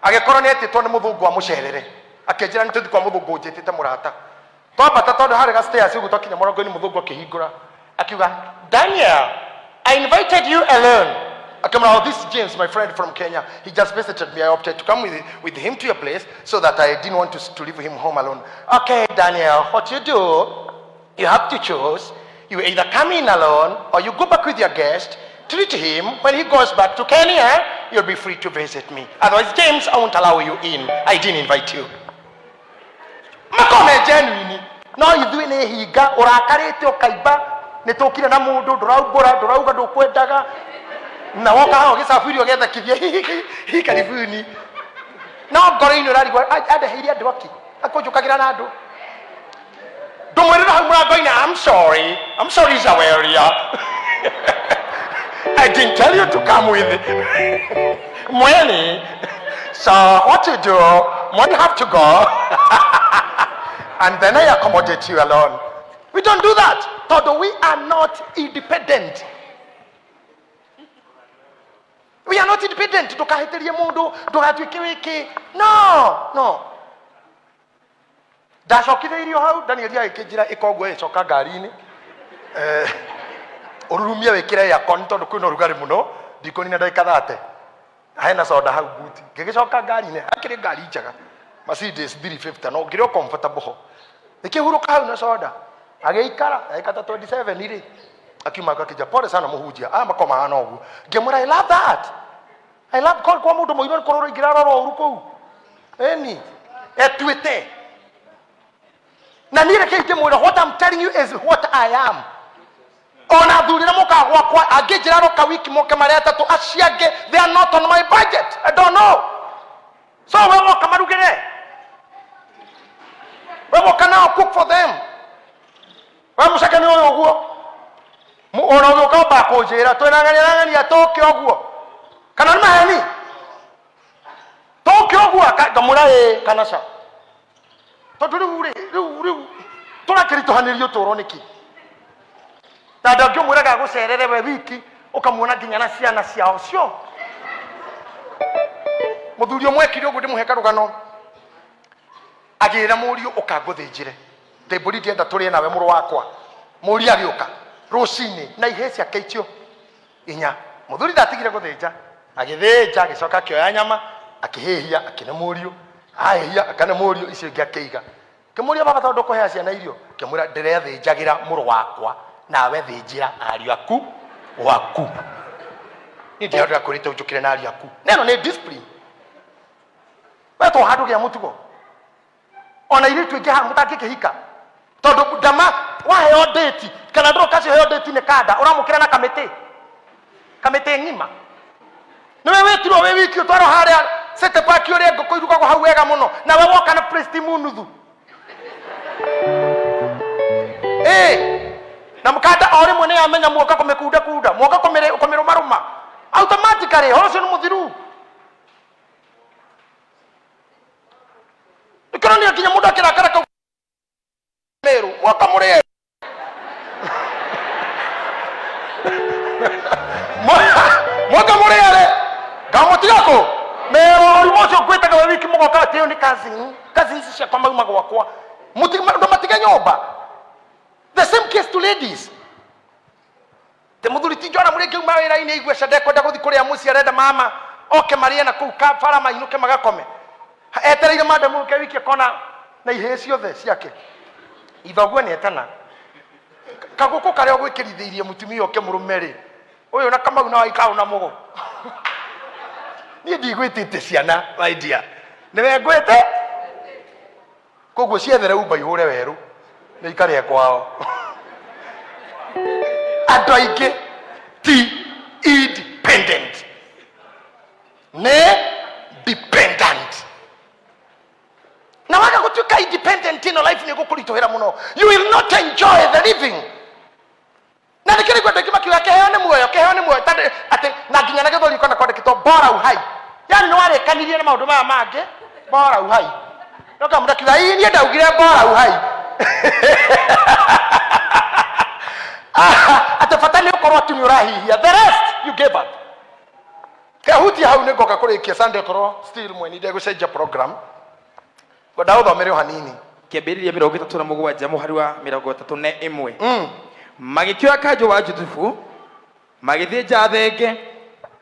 agekora ni etitwo ni muthungu wa mucerere akenjira ni tuthi kwa muthungu njitite murata twambata tondu hari ga stairs ugu twakinya murongo ni muthungu akihingura akiuga Daniel I invited you alone. Oh, this is James, my friend from Kenya. He just visited me. I opted to come with him to your place so that I didn't want to leave him home alone. Okay, Daniel, what you do, you have to choose. You either come in alone or you go back with your guest, treat him. When he goes back to Kenya, you'll be free to visit me. Otherwise, James, I won't allow you in. I didn't invite you. Makome genuine. No, you do it higa urakarete okaiba netokire na mundu ndurauga ndukwendaga na woka hao gisafiri ogetha kithia hi karibuni no ngoro-ini rarigwa adeheire andu aki akonjukagira na andu ndumwirira hau murango-ini I'm sorry Zaweria I didn't tell you to come with Mweni. So what you do, when you have to go and then I accommodate you alone. We don't do that. Although we are not independent. We are not independent. No. ndacokitheirio hau Daniel agikijira ikogwo icoka ngari-ini ururumie wikire ya konto kwina rugari muno ndikoni na ndagika 30 hena soda hau buti ngigicoka ngari-ini akiri ngari njaga Mercedes 350 no ngire comfortable ho nikihuruka hau na soda ageikara aikata 27 iri akiuma akija pole sana muhujia makoma hana ugu ngemura I love that I love call kwa mundu muiro kororo igirara ro uruko eni etwite na nire kete mwira what I'm telling you is what I am ona thurira mukagwa kwa agijira ro ka wiki moke mareta to aciage they are not on my budget I don't know so wewe kamarugire wewe kana cook for them wewe musakani oyo guo ona uyo ka ba ko jira to ngania toke oguo kana maheni toke oguo akamura kanasa to riu turakirito hanirio toro niki tada ngio muraga gucerere we wiki ukamuona nginya na ciana ciao cio muthuri omwe kiri oguo ndimuheka rugano agira murio ukanguthinjire teburi ndienda turi nawe muru wakwa muri agioka rucini na iheci akeicio inya muthuri ndatigire guthinja agithinja agicoka kioya nyama akihihia akine murio ahihia akane murio icio ingi akeiga kimuria baba tondu kuhea ciana irio kimura ndirethinjagira muru wakwa nawe thinjira ariu aku waku ni ndio ndio kurita ujukire na ariu aku neno ni discipline weto hadu ya mutugo ona ile tu ingiha mutakikihika tondu ndama waheo date kana ndo kasi heo date ni kada uramukira na kamete ngima niwe wetiro we wiki utwaro haria sete paki uri ngoko iruka kwa hau wega muno na we woka na prestimu nuthu na mukada ori mwene amenya muoka kumekuda muoka kumiruma automatically hoso ni muthiru ikironi akinya mundu akirakara ka meru muoka muri muoka muri ale kamutigako meru ori mocho kweta ka wiki muoka teo ni kazi hizi cia kwa mauma gwakwa ndo matige nyomba. The same case to ladies. Te muthuri tinjora mureke umawira ine igwe shade kwenda guthi kuria muci arenda mama oke maria na ku ka fara mainuke magakome etereire madamu ke wiki kona na ihe ciothe ciake ithogwe ni etana kaguko kare ogwikirithirie mutumi oke murumeri uyu na kama una waikau na mugo ni ndigwitite ciana my dear niwe ngwite koguo ciethere umba ihure weru ni ikare kwao andu aingi ti independent ne dependent na waga gutuika independent in life ni gukuritohera muno you will not enjoy the living na nikiri kwenda kimakiwa keheo ni muoyo ate na ginya na githori kona kwenda kito bora uhai yani no wale kanirie na maundu maya mange bora uhai noka muda kiwa hii ni ndaugire bora uhai atafatani ukorwa tunyurahihia the rest you gave up kahuti hau ni ngoka kurikia Sunday korwo still mweni ndio gucenja program goda uthomere hanini kiambiriria 37 muhari wa 31 magikioya kanjo wa Jusufu magithinja thenge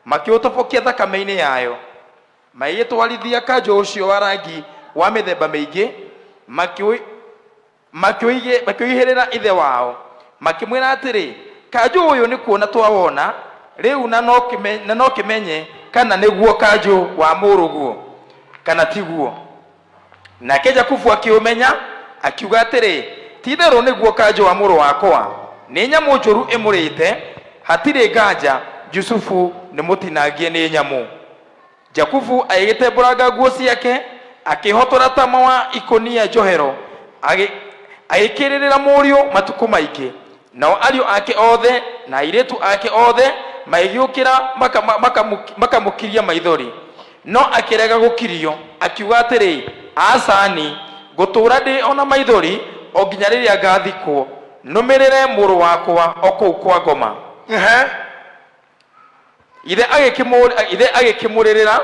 makiutobokia thakame-ini yayo maiyitwarithia kanjo ucio wa rangi wa mithemba mingi makioihirira ithe wao makimwira atiri kanjo uyu ni kuona twawona riu na no kimenye kana niguo kanjo wa muruguo kana tiguo na keja kufu akiumenya akiuga atiri tithero niguo kanjo wa muru wakwa ni nyamu njuru imurite hatire nganja Jusufu ni mutinagie ni nyamu Jakubu ayigitemburaga nguo ciake akihotora tama wa ikonia njohero agikirira murio matuku maingi nao ario ake othe na iretu ake othe maigiukira makamukiria maithori no akirega gukirio akiuga atiri asani gutura ndi ona maithori o nginya riria ngathikwo numirire muru wakwa okou kwa ngoma ithe agikimurira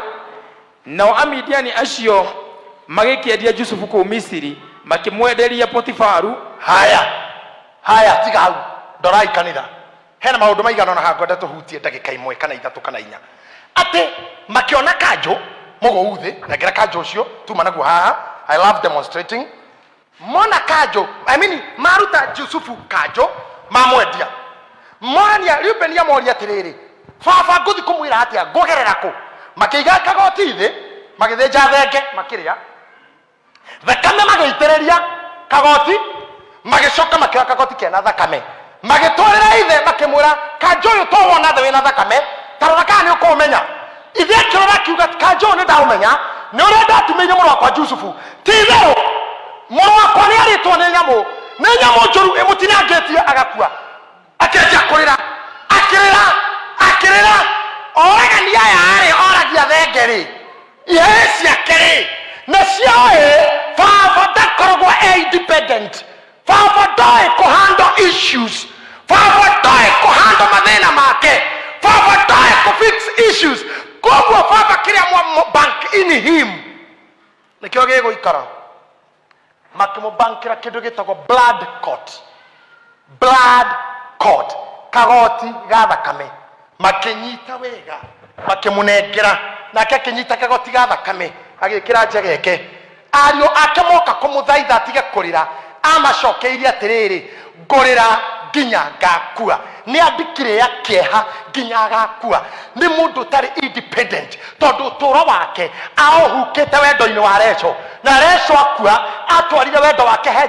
nao Amidiani acio magikiendia Jusufu ku Misiri makimwenderia Potifaru. Haya tiga hau ndorai kanitha hena maundu maigana na hangwenda tuhutie ndagika imwe kana ithatu kana inya ati makiona kanjo muguuthi na ngira kanjo ucio tuma naguo haha. I love demonstrating mona kanjo maruta Jusufu kanjo mamwendia monia Reuben ya moria tiriri baba nguthi kumwira atia ngogerera ku makiiga kagoti thi magithenja thenge makiria thakame magitiriria kagoti magicoka makira kagoti kena thakame magitwarira ithe makimwira kanjo uyu to wona the wina thakame tarora kana ukomenya ithe kirora kiuga kanjo ni ndaumenya ni uri ndatumeire muru wakwa Jusufu tithero muru wakwa ni aritwo ni nyamu njuru imutinangetie agakua akeja kurira akirira oraga ni aya ari oragia thengeri ihesi akiri na sioe baba ndakoragwo independent baba ndae kuhandle issues baba ndae kuhandle mathina make baba ndae kufix issues koguo baba kiria mwa bank in him nikio gego ikara makimubankira kindu gitagwo blood court kagoti ga thakame makinyita wega makimunengera nake akinyita kagoti ga thakame agikira njegeke ario ake moka kumuthaitha atige kurira amacokeirie atiriri ngurira nginya ngakua ni andikire ya kieha nginya gakua ni mundu tari independent tondu turo wake aohukite wendo-ini wa Recho na Recho akua atwarire wendo wake he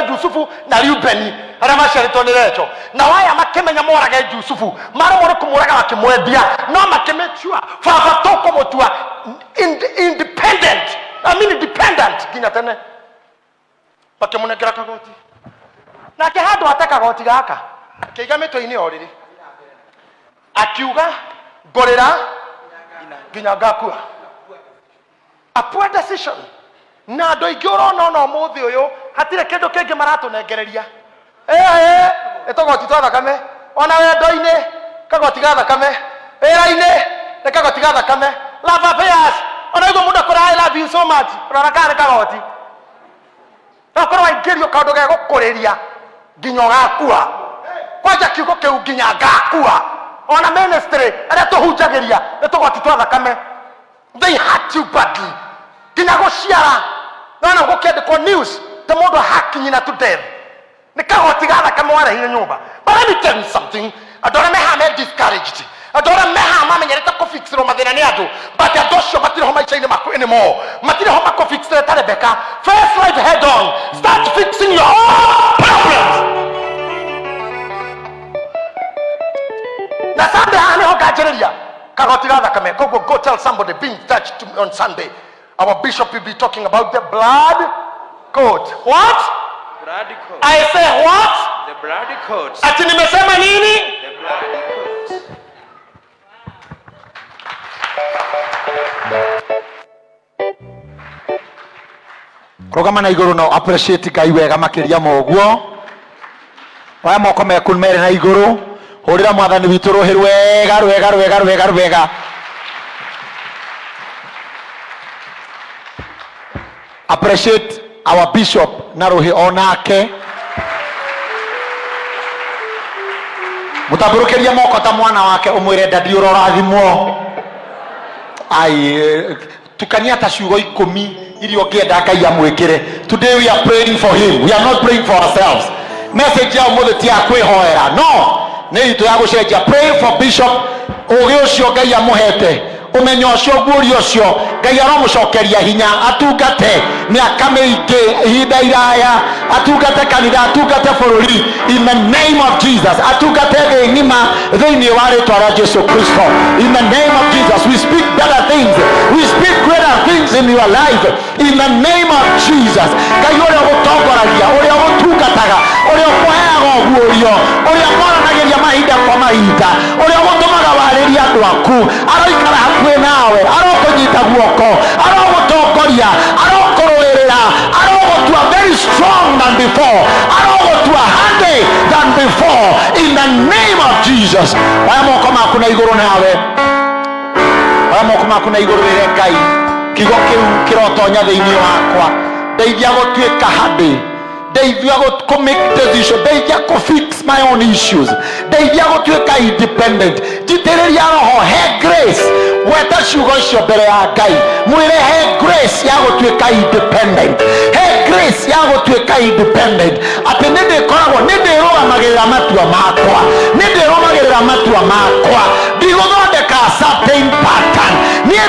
Jusufu na Reuben aria maciaritwo ni Recho na waya makimenya morage Jusufu maromore kumuraga makimwendia no makimechua baba toko mutua independent independent nginya tene bakimunengera kagoti nake handu ataka goti gaka kiiga mitwe-ini oriri akiuga ngorira nginya ngakua a poor decision na andu aingi urona no muthi uyu hatire kindu kingi maratunengereria itogoti twa thakame ona wendo-ini kagoti ga thakame wira-ini ni kagoti ga thakame love affairs ona iguo mundu akora I love you so much urona kana kagoti okorwo aingirio kaundu ge gukuriria nginya gakua kwanja kiugo kiu nginya ngakua ona ministry aria tuhunjagiria nitugoti twa thakame they hurt you badly nginya guciara nona gukendikwo news te mundu hakinyina to death ni kagoti ga thakame warehire nyumba. But let me tell you something, andora mehame discouraged andora mehama menyerete kufixirwo mathina ni andu but andu acio matire ho maica-ini maku anymore matire ho makufixire ta Rebecca. Face life head on, start fixing your own problems. Na Sunday ani ho gajereria kagoti ga thakame koguo go tell somebody being touched on Sunday our bishop will be talking about the blood coat. What? Blood coat. I say what? The blood coat. Ati nimesema nini? The blood coat. Rogama na iguru no appreciate Ngai wega makiria moguo waya moko meku mere na iguru hurira mwathani witu ruhi rwega appreciate our bishop na ruhi onake mutaburukiria moko ta mwana wake umwire ndadi urorathimwo ai tukania ta ciugo 10 ili okienda Ngai amwikire. Today we are praying for him, we are not praying for ourselves. Message ya umuthi ti akwihoera no ni itu ya gucenjia. Pray for bishop ugi ucio Ngai amuhete umenyo ucio guuri ucio Ngai aromucokeria hinya atungate miaka mingi ihinda iraya atungate kanitha atungate bururi in the name of Jesus atungate thi ngima thiini wa ritwa rĩa Jesu Kristo. In the name of Jesus we speak better things, we speak greater things in your life in the name of Jesus. Ngai uria gutongoragia uria gutungataga uria kuheaga guorio uria moranagiria mahinda kwa mahinda uria gutumaga wariria andu aku aroikara hakuhi nawe arokunyita guoko arogutongoria arokurwirira arogutua very strong than before arogutua handy than before in the name of Jesus. Waya moko maku na iguru nawe waya moko maku na iguru rire Ngai kigo kiu kirotonya thiini wakwa ndeithia gũtuĩka handĩ, ndeithia go make decision, ndeithia go fix my own issues, ndeithia gũtuĩka independent. Njitĩrĩria roho, he grace, weta ciugo icio mbere ya Ngai, mwĩre he grace ya gũtuĩka independent, he grace ya gũtuĩka independent, atĩ nĩ ndĩkoragwo nĩ ndĩrũgamagĩrĩra matua makwa, nĩ ndĩrũgamagĩrĩra matua makwa, ndigũthondeka certain pattern, niĩ